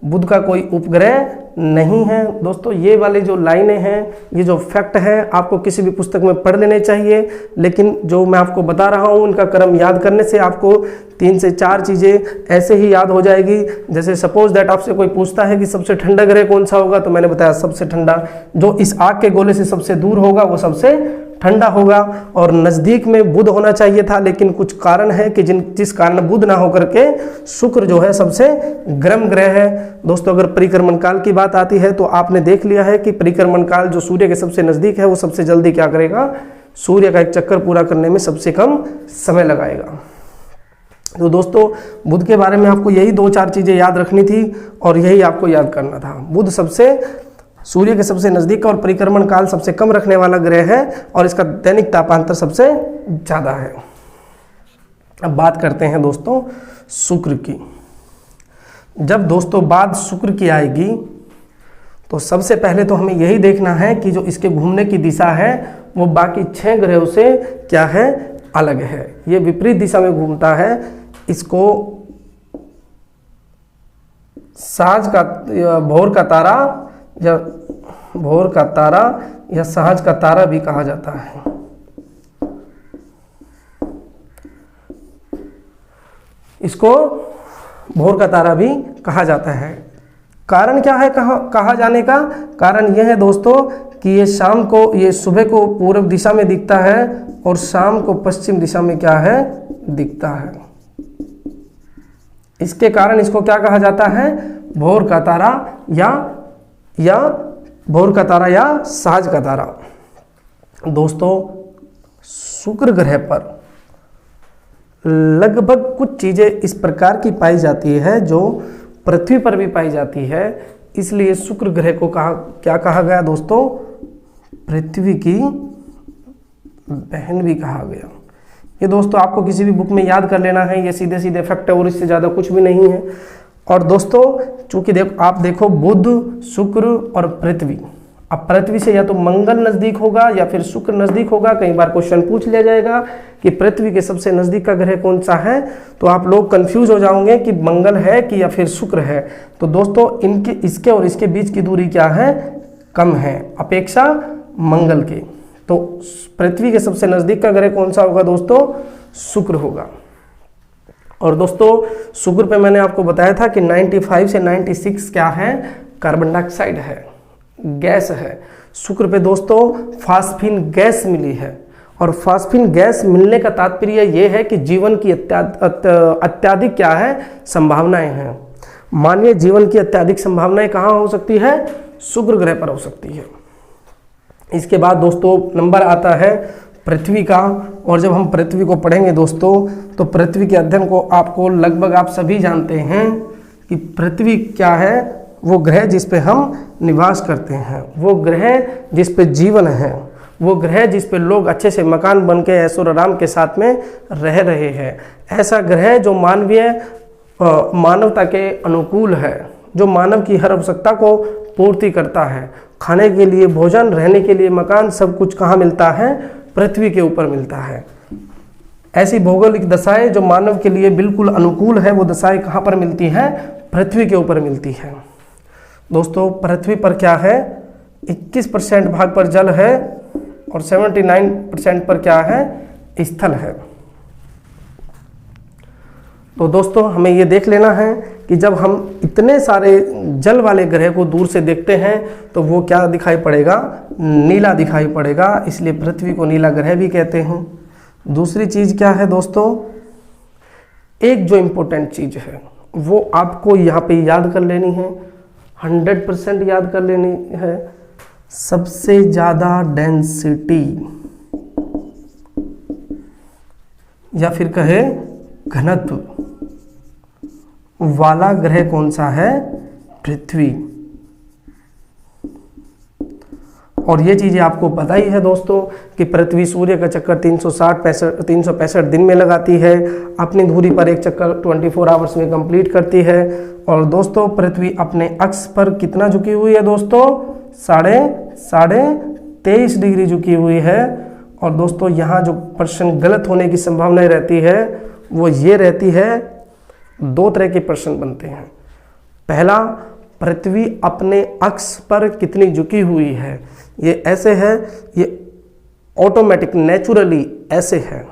बुध का कोई उपग्रह नहीं है। दोस्तों ये वाले जो लाइनें हैं, ये जो फैक्ट है, आपको किसी भी पुस्तक में पढ़ लेने चाहिए, लेकिन जो मैं आपको बता रहा हूँ उनका क्रम याद करने से आपको 3 से 4 चीज़ें ऐसे ही याद हो जाएगी। जैसे सपोज दैट आपसे कोई पूछता है कि सबसे ठंडा ग्रह कौन सा होगा, तो मैंने बताया सबसे ठंडा, जो इस आग के गोले से सबसे दूर होगा वो सबसे ठंडा होगा। और नज़दीक में बुध होना चाहिए था, लेकिन कुछ कारण है कि जिस कारण बुध ना होकर के शुक्र जो है सबसे गर्म ग्रह है। दोस्तों अगर परिक्रमण काल की बात आती है तो आपने देख लिया है कि परिक्रमण काल जो सूर्य के सबसे नज़दीक है वो सबसे जल्दी क्या करेगा, सूर्य का एक चक्कर पूरा करने में सबसे कम समय लगाएगा। तो दोस्तों बुध के बारे में आपको यही 2-4 चीज़ें याद रखनी थी और यही आपको याद करना था। बुध सूर्य के सबसे नज़दीक और परिक्रमण काल सबसे कम रखने वाला ग्रह है और इसका दैनिक तापांतर सबसे ज़्यादा है। अब बात करते हैं दोस्तों शुक्र की। जब दोस्तों बात शुक्र की आएगी तो सबसे पहले तो हमें यही देखना है कि जो इसके घूमने की दिशा है वो बाकी 6 ग्रहों से क्या है, अलग है, ये विपरीत दिशा में घूमता है। इसको साँझ का भोर का तारा या साँझ का तारा भी कहा जाता है। इसको भोर का तारा भी कहा जाता है। कारण क्या है कहा जाने का? कारण यह है दोस्तों कि ये सुबह को पूर्व दिशा में दिखता है और शाम को पश्चिम दिशा में क्या है, दिखता है। इसके कारण इसको क्या कहा जाता है? भोर का तारा या भोर का तारा या साँझ का तारा। दोस्तों, शुक्र ग्रह पर लगभग कुछ चीज़ें इस प्रकार की पाई जाती है जो पृथ्वी पर भी पाई जाती है, इसलिए शुक्र ग्रह को क्या कहा गया दोस्तों? पृथ्वी की बहन भी कहा गया। ये दोस्तों आपको किसी भी बुक में याद कर लेना है, ये सीधे सीधे फैक्ट है और इससे ज़्यादा कुछ भी नहीं है। और दोस्तों चूंकि आप देखो बुध, शुक्र और पृथ्वी, अब पृथ्वी से या तो मंगल नज़दीक होगा या फिर शुक्र नज़दीक होगा। कई बार क्वेश्चन पूछ लिया जाएगा कि पृथ्वी के सबसे नज़दीक का ग्रह कौन सा है, तो आप लोग कंफ्यूज हो जाओगे कि मंगल है कि या फिर शुक्र है। तो दोस्तों इसके और इसके बीच की दूरी क्या है? कम है अपेक्षा मंगल के। तो पृथ्वी के सबसे नज़दीक का ग्रह कौन सा होगा दोस्तों? शुक्र होगा। और दोस्तों शुक्र पे मैंने आपको बताया था कि 95 से 96 क्या है? कार्बन डाइऑक्साइड है, गैस है। शुक्र पे दोस्तों फास्फीन गैस मिली है, और फास्फीन गैस मिलने का तात्पर्य ये है कि जीवन की अत्याधिक क्या है? संभावनाएं हैं। मानिए जीवन की अत्याधिक संभावनाएं कहाँ हो सकती है? शुक्र ग्रह पर हो सकती है। इसके बाद दोस्तों नंबर आता है पृथ्वी का, और जब हम पृथ्वी को पढ़ेंगे दोस्तों तो पृथ्वी के अध्ययन को आपको लगभग आप सभी जानते हैं कि पृथ्वी क्या है? वो ग्रह जिस पे हम निवास करते हैं, वो ग्रह जिस पे जीवन है, वो ग्रह जिस पे लोग अच्छे से मकान बन के ऐशो आराम के साथ में रह रहे हैं। ऐसा ग्रह जो मानवता के अनुकूल है, जो मानव की हर आवश्यकता को पूर्ति करता है। खाने के लिए भोजन, रहने के लिए मकान, सब कुछ कहाँ मिलता है? पृथ्वी के ऊपर मिलता है। ऐसी भौगोलिक दशाएं जो मानव के लिए बिल्कुल अनुकूल है, वो दशाएं कहाँ पर मिलती हैं? पृथ्वी के ऊपर मिलती है। दोस्तों पृथ्वी पर क्या है? 21% भाग पर जल है और 79% पर क्या है? स्थल है। तो दोस्तों हमें ये देख लेना है कि जब हम इतने सारे जल वाले ग्रह को दूर से देखते हैं तो वो क्या दिखाई पड़ेगा? नीला दिखाई पड़ेगा, इसलिए पृथ्वी को नीला ग्रह भी कहते हैं। दूसरी चीज़ क्या है दोस्तों? एक जो इम्पोर्टेंट चीज़ है वो आपको यहाँ पे याद कर लेनी है, 100% याद कर लेनी है। सबसे ज़्यादा डेंसिटी या फिर कहे घनत्व वाला ग्रह कौन सा है? पृथ्वी। और ये चीज़ें आपको पता ही है दोस्तों कि पृथ्वी सूर्य का चक्कर 365 दिन में लगाती है, अपनी धुरी पर एक चक्कर 24 आवर्स में कंप्लीट करती है। और दोस्तों पृथ्वी अपने अक्ष पर कितना झुकी हुई है दोस्तों? साढ़े 23 डिग्री झुकी हुई है। और दोस्तों यहाँ जो प्रश्न गलत होने की संभावना रहती है वो ये रहती है, दो तरह के प्रश्न बनते हैं। पहला, पृथ्वी अपने अक्ष पर कितनी झुकी हुई है? ये ऐसे है, ये ऑटोमेटिक नेचुरली ऐसे है।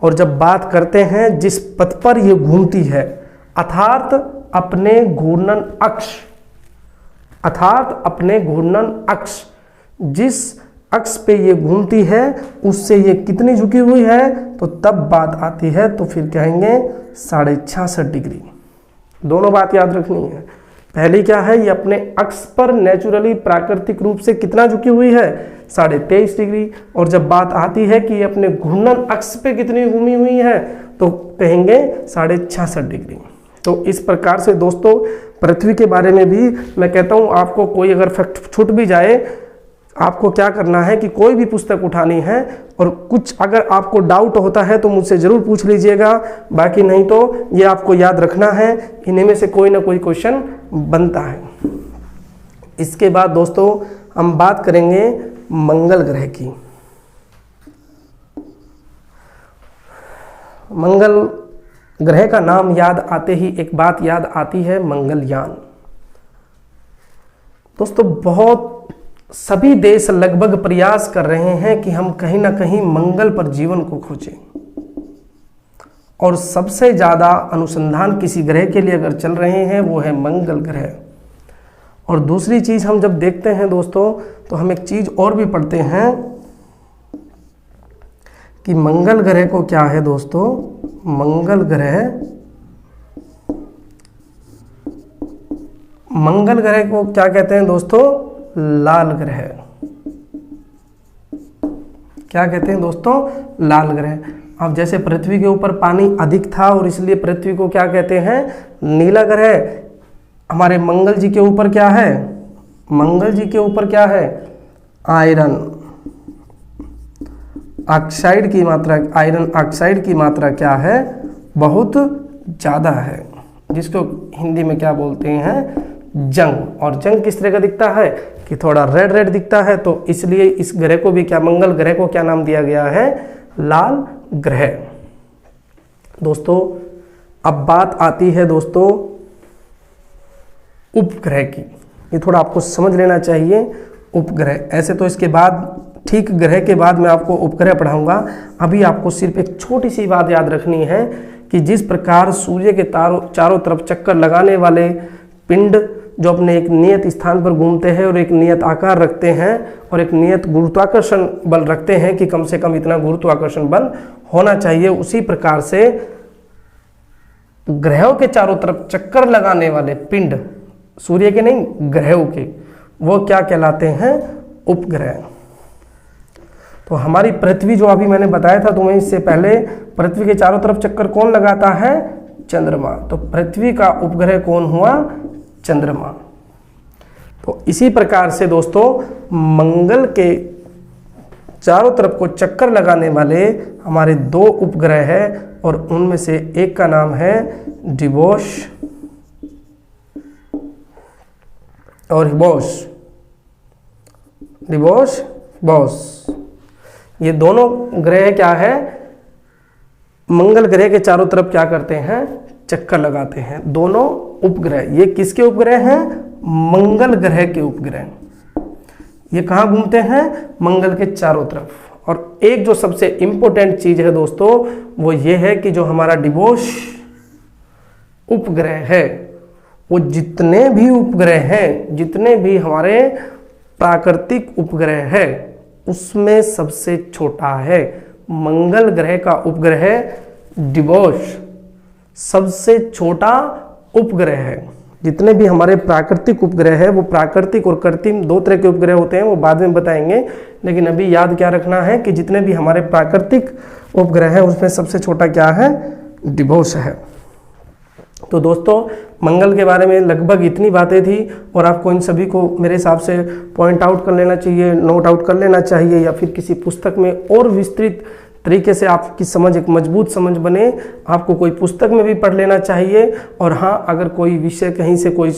और जब बात करते हैं जिस पथ पर ये घूमती है, अर्थात अपने घूर्णन अक्ष, जिस अक्ष पे ये घूमती है उससे ये कितनी झुकी हुई है, तो तब बात आती है तो फिर कहेंगे 66.5 डिग्री। दोनों बात याद रखनी है। पहली क्या है? ये अपने अक्ष पर नेचुरली प्राकृतिक रूप से कितना झुकी हुई है? 23.5 डिग्री। और जब बात आती है कि ये अपने घूर्णन अक्ष पे कितनी घूमी हुई है तो कहेंगे 66.5 डिग्री। तो इस प्रकार से दोस्तों पृथ्वी के बारे में भी मैं कहता हूँ, आपको कोई अगर फैक्ट छूट भी जाए, आपको क्या करना है कि कोई भी पुस्तक उठानी है और कुछ अगर आपको डाउट होता है तो मुझसे ज़रूर पूछ लीजिएगा, बाकी नहीं तो ये आपको याद रखना है, इन्हीं में से कोई ना कोई क्वेश्चन बनता है। इसके बाद दोस्तों हम बात करेंगे मंगल ग्रह की। मंगल ग्रह का नाम याद आते ही एक बात याद आती है, मंगलयान। दोस्तों बहुत सभी देश लगभग प्रयास कर रहे हैं कि हम कहीं ना कहीं मंगल पर जीवन को खोजें, और सबसे ज़्यादा अनुसंधान किसी ग्रह के लिए अगर चल रहे हैं वो है मंगल ग्रह। और दूसरी चीज़ हम जब देखते हैं दोस्तों, तो हम एक चीज़ और भी पढ़ते हैं कि मंगल ग्रह को क्या है दोस्तों, मंगल ग्रह को क्या कहते हैं दोस्तों, लाल ग्रह। क्या कहते हैं दोस्तों, लाल ग्रह। अब जैसे पृथ्वी के ऊपर पानी अधिक था और इसलिए पृथ्वी को क्या कहते हैं, नीला ग्रह। हमारे मंगल जी के ऊपर क्या है, मंगल जी के ऊपर क्या है, आयरन ऑक्साइड की मात्रा, आयरन ऑक्साइड की मात्रा क्या है, बहुत ज़्यादा है, जिसको हिंदी में क्या बोलते हैं, जंग। और जंग किस तरह का दिखता है कि थोड़ा रेड रेड दिखता है, तो इसलिए इस ग्रह को भी क्या, मंगल ग्रह को क्या नाम दिया गया है, लाल ग्रह। दोस्तों अब बात आती है दोस्तों उपग्रह की। ये थोड़ा आपको समझ लेना चाहिए उपग्रह। ऐसे तो इसके बाद ठीक ग्रह के बाद मैं आपको उपग्रह पढ़ाऊंगा। अभी आपको सिर्फ एक छोटी सी बात याद रखनी है कि जिस प्रकार सूर्य के चारों तरफ चक्कर लगाने वाले पिंड जो अपने एक नियत स्थान पर घूमते हैं और एक नियत आकार रखते हैं और एक नियत गुरुत्वाकर्षण बल रखते हैं कि कम से कम इतना गुरुत्वाकर्षण बल होना चाहिए, उसी प्रकार से ग्रहों के चारों तरफ चक्कर लगाने वाले पिंड, सूर्य के नहीं ग्रहों के, वो क्या कहलाते हैं, उपग्रह। तो हमारी पृथ्वी जो अभी मैंने बताया था तुम्हें इससे पहले, पृथ्वी के चारों तरफ चक्कर कौन लगाता है, चंद्रमा। तो पृथ्वी का उपग्रह कौन हुआ, चंद्रमा। तो इसी प्रकार से दोस्तों मंगल के चारों तरफ को चक्कर लगाने वाले हमारे दो उपग्रह हैं, और उनमें से एक का नाम है डिवोस और हिबोस। ये दोनों ग्रह क्या है, मंगल ग्रह के चारों तरफ क्या करते हैं, चक्कर लगाते हैं। दोनों उपग्रह, ये किसके उपग्रह हैं, मंगल ग्रह के उपग्रह। ये कहाँ घूमते हैं, मंगल के चारों तरफ। और एक जो सबसे इंपॉर्टेंट चीज है दोस्तों, वो ये है कि जो हमारा डिवोस उपग्रह है, वो जितने भी उपग्रह हैं, जितने भी हमारे प्राकृतिक उपग्रह है, उसमें सबसे छोटा है। मंगल ग्रह का उपग्रह डिवोस सबसे छोटा उपग्रह है। जितने भी हमारे प्राकृतिक उपग्रह है, वो प्राकृतिक और कृत्रिम दो तरह के उपग्रह होते हैं, वो बाद में बताएंगे। लेकिन अभी याद क्या रखना है कि जितने भी हमारे प्राकृतिक उपग्रह है, उसमें सबसे छोटा क्या है, डिवोस है। तो दोस्तों मंगल के बारे में लगभग इतनी बातें थी, और आपको इन सभी को मेरे हिसाब से पॉइंट आउट कर लेना चाहिए, नोट आउट कर लेना चाहिए, या फिर किसी पुस्तक में और विस्तृत तरीके से आपकी समझ, एक मजबूत समझ बने, आपको कोई पुस्तक में भी पढ़ लेना चाहिए। और हाँ, अगर कोई विषय कहीं से कोई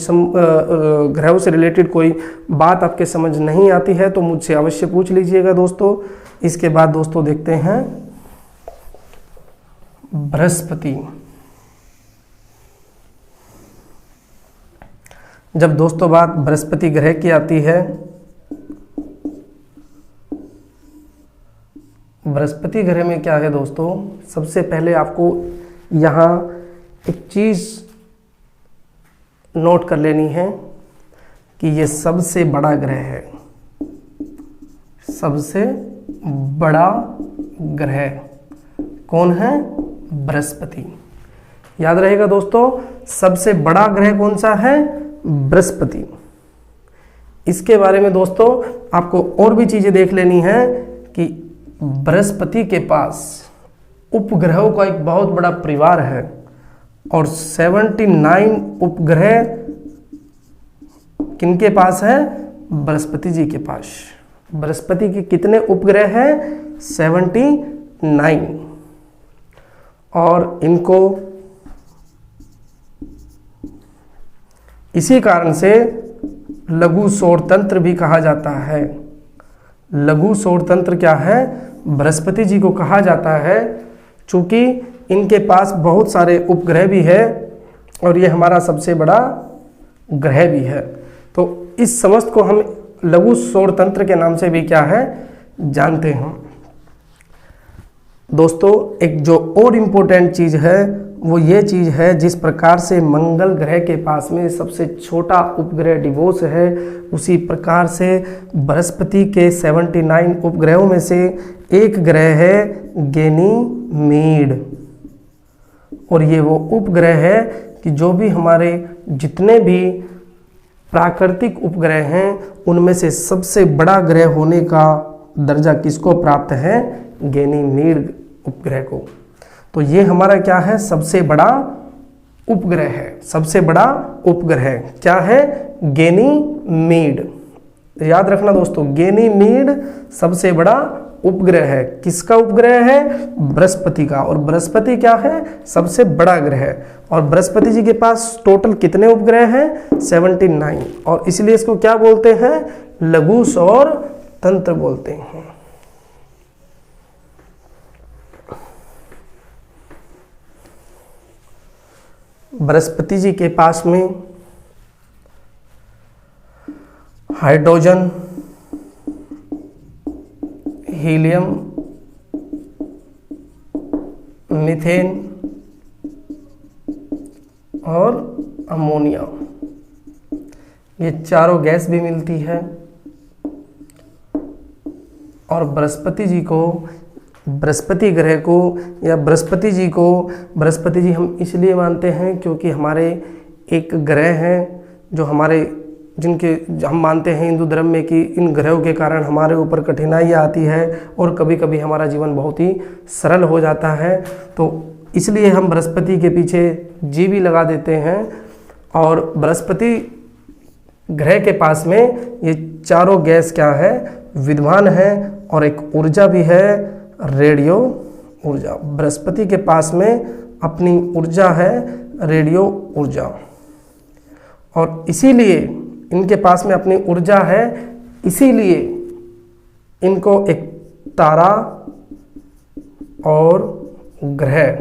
ग्रहों से रिलेटेड कोई बात आपके समझ नहीं आती है तो मुझसे अवश्य पूछ लीजिएगा दोस्तों। इसके बाद दोस्तों देखते हैं बृहस्पति। जब दोस्तों बात बृहस्पति ग्रह की आती है, बृहस्पति ग्रह में क्या है दोस्तों, सबसे पहले आपको यहाँ एक चीज़ नोट कर लेनी है कि ये सबसे बड़ा ग्रह है, सबसे बड़ा ग्रह कौन है, बृहस्पति। याद रहेगा दोस्तों, सबसे बड़ा ग्रह कौन सा है, बृहस्पति। इसके बारे में दोस्तों आपको और भी चीजें देख लेनी है कि बृहस्पति के पास उपग्रहों का एक बहुत बड़ा परिवार है, और 79 उपग्रह किनके पास है, बृहस्पति जी के पास। बृहस्पति के कितने उपग्रह हैं, 79। और इनको इसी कारण से लघु सौर तंत्र भी कहा जाता है। लघु सौर तंत्र क्या है, बृहस्पति जी को कहा जाता है, चूंकि इनके पास बहुत सारे उपग्रह भी है और ये हमारा सबसे बड़ा ग्रह भी है। तो इस समस्त को हम लघु सौर तंत्र के नाम से भी क्या है जानते हैं। दोस्तों एक जो और इम्पोर्टेंट चीज़ है वो ये चीज़ है, जिस प्रकार से मंगल ग्रह के पास में सबसे छोटा उपग्रह डिवोस है, उसी प्रकार से बृहस्पति के 79 उपग्रहों में से एक ग्रह है गैनीमीड। और ये वो उपग्रह है कि जो भी हमारे जितने भी प्राकृतिक उपग्रह हैं उनमें से सबसे बड़ा ग्रह होने का दर्जा किसको प्राप्त है, गैनीमीड उपग्रह को। तो ये हमारा क्या है, सबसे बड़ा उपग्रह है। सबसे बड़ा उपग्रह क्या है, गैनीमीड। याद रखना दोस्तों, गैनीमीड सबसे बड़ा उपग्रह है। किसका उपग्रह है, बृहस्पति का। और बृहस्पति क्या है, सबसे बड़ा ग्रह है। और बृहस्पति जी के पास टोटल कितने उपग्रह हैं, 79। और इसलिए इसको क्या बोलते हैं, लघु सौर तंत्र बोलते हैं। बृहस्पति जी के पास में हाइड्रोजन, हीलियम, मीथेन और अमोनिया, ये चारों गैस भी मिलती है। और बृहस्पति जी को, बृहस्पति ग्रह को या बृहस्पति जी को, बृहस्पति जी हम इसलिए मानते हैं क्योंकि हमारे एक ग्रह हैं जो हमारे, जिनके हम मानते हैं हिंदू धर्म में कि इन ग्रहों के कारण हमारे ऊपर कठिनाइयाँ आती है और कभी कभी हमारा जीवन बहुत ही सरल हो जाता है। तो इसलिए हम बृहस्पति के पीछे जी भी लगा देते हैं। और बृहस्पति ग्रह के पास में ये चारों गैस क्या है, विद्यमान है। और एक ऊर्जा भी है, रेडियो ऊर्जा। बृहस्पति के पास में अपनी ऊर्जा है, रेडियो ऊर्जा। और इसीलिए इनके पास में अपनी ऊर्जा है, इसीलिए इनको एक तारा और ग्रह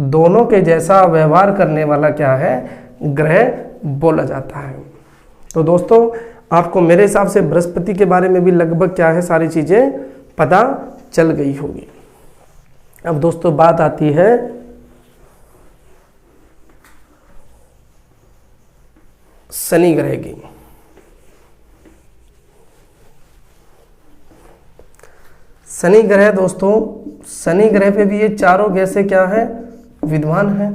दोनों के जैसा व्यवहार करने वाला क्या है, ग्रह बोला जाता है। तो दोस्तों आपको मेरे हिसाब से बृहस्पति के बारे में भी लगभग क्या है, सारी चीज़ें पता चल गई होगी। अब दोस्तों बात आती है शनि ग्रह की। शनि ग्रह दोस्तों, शनि ग्रह पे भी ये चारों गैसें क्या है, विद्यमान है।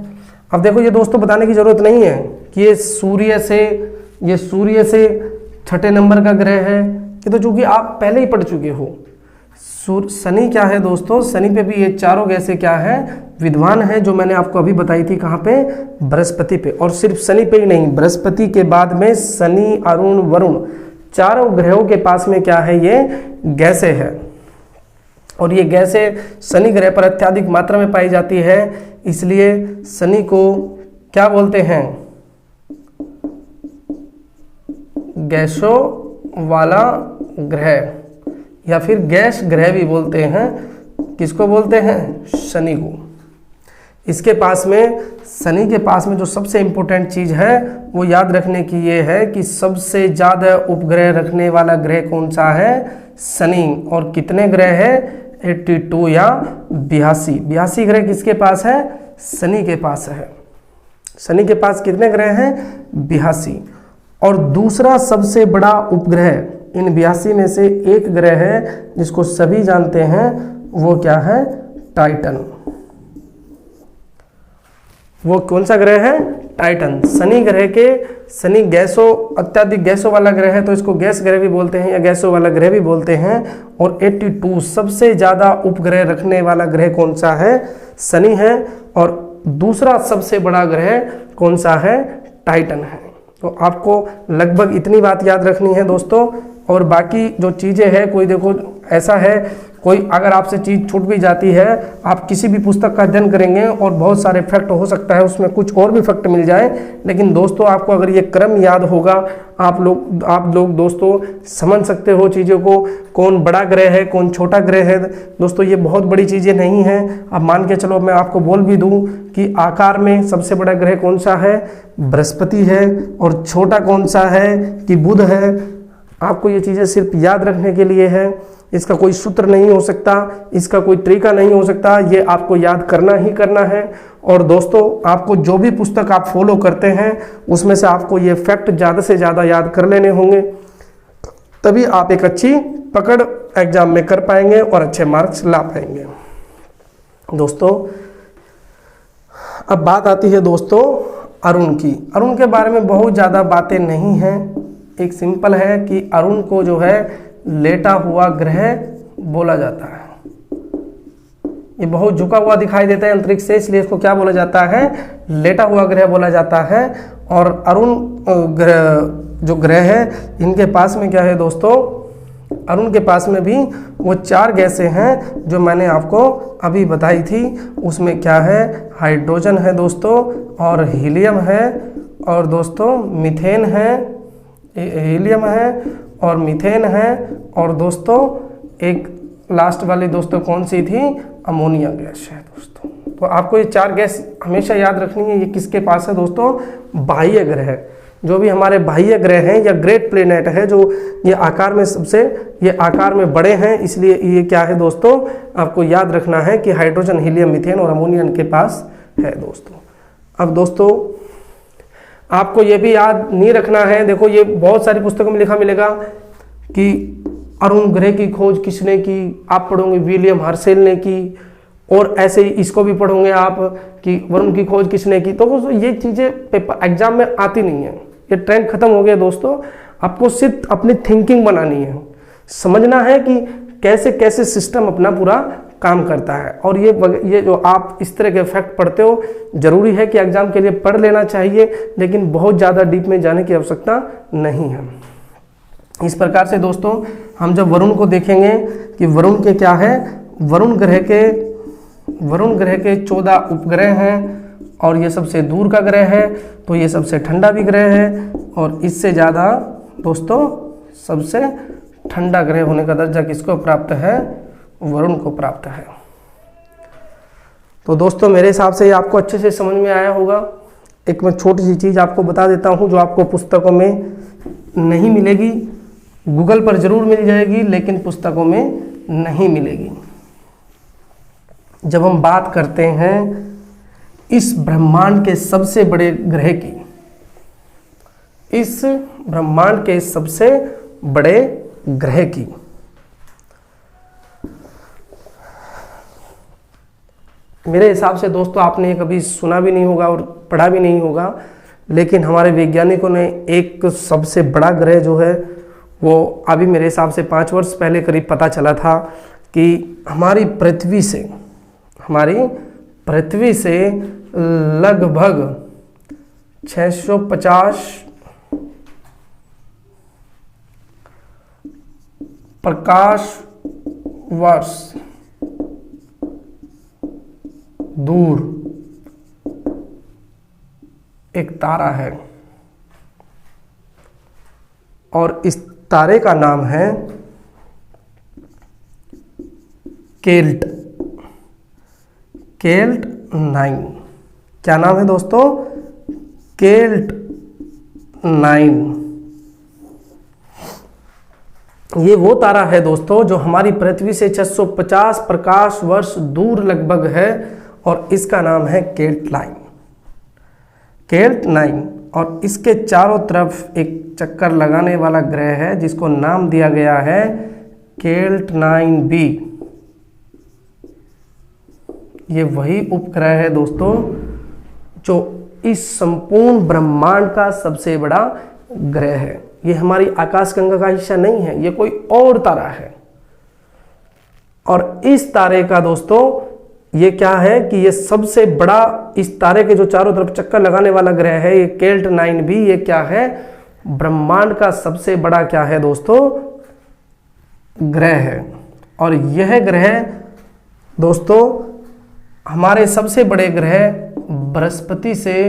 अब देखो ये दोस्तों बताने की जरूरत नहीं है कि ये सूर्य से छठे नंबर का ग्रह है, ये तो चूंकि आप पहले ही पढ़ चुके हो। शनि क्या है दोस्तों, शनि पे भी ये चारों गैसें क्या है, विद्यमान है, जो मैंने आपको अभी बताई थी। कहाँ पे, बृहस्पति पे। और सिर्फ शनि पे ही नहीं, बृहस्पति के बाद में शनि, अरुण, वरुण, चारों ग्रहों के पास में क्या है, ये गैसें है। और ये गैसें शनि ग्रह पर अत्यधिक मात्रा में पाई जाती है, इसलिए शनि को क्या बोलते हैं, गैसों वाला ग्रह या फिर गैस ग्रह भी बोलते हैं। किसको बोलते हैं, शनि को। इसके पास में, शनि के पास में जो सबसे इम्पोर्टेंट चीज़ है वो याद रखने की ये है कि सबसे ज़्यादा उपग्रह रखने वाला ग्रह कौन सा है, शनि। और कितने ग्रह है, 82 या 82 ग्रह किसके पास है, शनि के पास है। शनि के पास कितने ग्रह हैं, 82। और दूसरा सबसे बड़ा उपग्रह इन 82 में से एक ग्रह है जिसको सभी जानते हैं, वो क्या है, टाइटन। वो कौन सा ग्रह है, टाइटन। शनि ग्रह के, शनि गैसों, अत्यधिक गैसों वाला ग्रह है तो इसको गैस ग्रह भी बोलते हैं या गैसों वाला ग्रह भी बोलते हैं। और 82 सबसे ज़्यादा उपग्रह रखने वाला ग्रह कौन सा है, शनि है। और दूसरा सबसे बड़ा ग्रह कौन सा है, टाइटन है। तो आपको लगभग इतनी बात याद रखनी है दोस्तों। और बाकी जो चीज़ें हैं, कोई देखो ऐसा है कोई अगर आपसे चीज़ छूट भी जाती है, आप किसी भी पुस्तक का अध्ययन करेंगे और बहुत सारे फैक्ट हो सकता है उसमें कुछ और भी फैक्ट मिल जाए, लेकिन दोस्तों आपको अगर ये क्रम याद होगा, आप लोग दोस्तों समझ सकते हो चीज़ों को, कौन बड़ा ग्रह है कौन छोटा ग्रह है। दोस्तों ये बहुत बड़ी चीज़ें नहीं हैं। अब मान के चलो मैं आपको बोल भी दूं कि आकार में सबसे बड़ा ग्रह कौन सा है, बृहस्पति है, और छोटा कौन सा है कि बुध है। आपको ये चीज़ें सिर्फ याद रखने के लिए है, इसका कोई सूत्र नहीं हो सकता, इसका कोई तरीका नहीं हो सकता, ये आपको याद करना ही करना है। और दोस्तों आपको जो भी पुस्तक आप फॉलो करते हैं उसमें से आपको ये फैक्ट ज़्यादा से ज़्यादा याद कर लेने होंगे, तभी आप एक अच्छी पकड़ एग्जाम में कर पाएंगे और अच्छे मार्क्स ला पाएंगे। दोस्तों अब बात आती है दोस्तों अरुण की। अरुण के बारे में बहुत ज़्यादा बातें नहीं हैं, एक सिंपल है कि अरुण को जो है लेटा हुआ ग्रह बोला जाता है। ये बहुत झुका हुआ दिखाई देता है अंतरिक्ष से, इसलिए इसको क्या बोला जाता है, लेटा हुआ ग्रह बोला जाता है। और अरुण जो ग्रह है इनके पास में क्या है दोस्तों, अरुण के पास में भी वो 4 गैसें हैं जो मैंने आपको अभी बताई थी। उसमें क्या है, हाइड्रोजन है दोस्तों, और हीलियम है, और दोस्तों मीथेन है, हीलियम है और मीथेन है, और दोस्तों एक लास्ट वाली दोस्तों कौन सी थी, अमोनिया गैस है दोस्तों। तो आपको ये 4 गैस हमेशा याद रखनी है। ये किसके पास है दोस्तों, बाह्य ग्रह। जो भी हमारे बाह्य ग्रह हैं या ग्रेट प्लेनेट है, जो ये आकार में सबसे ये आकार में बड़े हैं, इसलिए ये क्या है दोस्तों, आपको याद रखना है कि हाइड्रोजन, हीलियम, मीथेन और अमोनिया इनके पास है दोस्तों। अब दोस्तों आपको ये भी याद नहीं रखना है, देखो ये बहुत सारी पुस्तकों में लिखा मिलेगा कि अरुण ग्रह की खोज किसने की, आप पढ़ोगे विलियम हर्शेल ने की, और ऐसे ही इसको भी पढ़ोगे आप कि वरुण की खोज किसने की। तो ये चीज़ें पेपर एग्जाम में आती नहीं है, ये ट्रेंड खत्म हो गया दोस्तों। आपको सिर्फ अपनी थिंकिंग बनानी है, समझना है कि कैसे कैसे सिस्टम अपना पूरा काम करता है। और ये जो आप इस तरह के फैक्ट पढ़ते हो, जरूरी है कि एग्जाम के लिए पढ़ लेना चाहिए, लेकिन बहुत ज़्यादा डीप में जाने की आवश्यकता नहीं है। इस प्रकार से दोस्तों हम जब वरुण को देखेंगे कि वरुण के क्या है, वरुण ग्रह के 14 उपग्रह हैं, और ये सबसे दूर का ग्रह है, तो ये सबसे ठंडा भी ग्रह है, और इससे ज़्यादा दोस्तों सबसे ठंडा ग्रह होने का दर्जा किसको प्राप्त है, वरुण को प्राप्त है। तो दोस्तों मेरे हिसाब से ये आपको अच्छे से समझ में आया होगा। एक मैं छोटी सी चीज़ आपको बता देता हूँ जो आपको पुस्तकों में नहीं मिलेगी, गूगल पर जरूर मिल जाएगी, लेकिन पुस्तकों में नहीं मिलेगी। जब हम बात करते हैं इस ब्रह्मांड के सबसे बड़े ग्रह की, इस ब्रह्मांड के सबसे बड़े ग्रह की, मेरे हिसाब से दोस्तों आपने कभी सुना भी नहीं होगा और पढ़ा भी नहीं होगा, लेकिन हमारे वैज्ञानिकों ने एक सबसे बड़ा ग्रह जो है वो अभी मेरे हिसाब से 5 वर्ष पहले करीब पता चला था कि हमारी पृथ्वी से लगभग 650 प्रकाश वर्ष दूर एक तारा है, और इस तारे का नाम है केल्ट 9। क्या नाम है दोस्तों, केल्ट 9। ये वो तारा है दोस्तों जो हमारी पृथ्वी से 650 प्रकाश वर्ष दूर लगभग है, और इसका नाम है केल्ट 9। और इसके चारों तरफ एक चक्कर लगाने वाला ग्रह है जिसको नाम दिया गया है केल्ट 9b। ये वही उपग्रह है दोस्तों जो इस संपूर्ण ब्रह्मांड का सबसे बड़ा ग्रह है। ये हमारी आकाशगंगा का हिस्सा नहीं है, ये कोई और तारा है। और इस तारे का दोस्तों ये क्या है कि ये सबसे बड़ा, इस तारे के जो चारों तरफ चक्कर लगाने वाला ग्रह है ये केल्ट 9b, ये क्या है, ब्रह्मांड का सबसे बड़ा क्या है दोस्तों, ग्रह है। और यह ग्रह दोस्तों हमारे सबसे बड़े ग्रह बृहस्पति से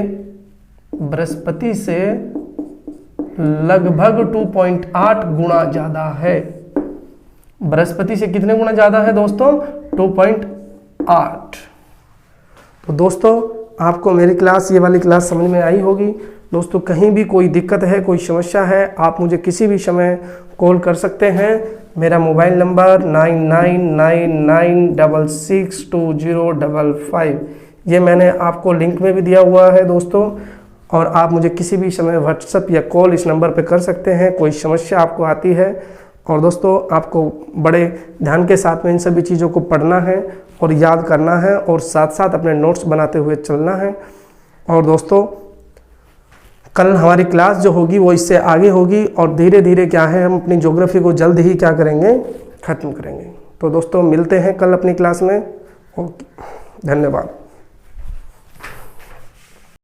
लगभग 2.8 गुना ज़्यादा है। बृहस्पति से कितने गुना ज़्यादा है दोस्तों? 2.8। तो दोस्तों आपको मेरी क्लास, ये वाली क्लास समझ में आई होगी। दोस्तों कहीं भी कोई दिक्कत है, कोई समस्या है, आप मुझे किसी भी समय कॉल कर सकते हैं। मेरा मोबाइल नंबर 9999662055, ये मैंने आपको लिंक में भी दिया हुआ है दोस्तों। और आप मुझे किसी भी समय व्हाट्सएप या कॉल इस नंबर पर कर सकते हैं, कोई समस्या आपको आती है। और दोस्तों आपको बड़े ध्यान के साथ में इन सभी चीज़ों को पढ़ना है और याद करना है और साथ साथ अपने नोट्स बनाते हुए चलना है। और दोस्तों कल हमारी क्लास जो होगी वो इससे आगे होगी और धीरे धीरे क्या है, हम अपनी ज्योग्राफी को जल्द ही क्या करेंगे, ख़त्म करेंगे। तो दोस्तों मिलते हैं कल अपनी क्लास में। ओके, धन्यवाद।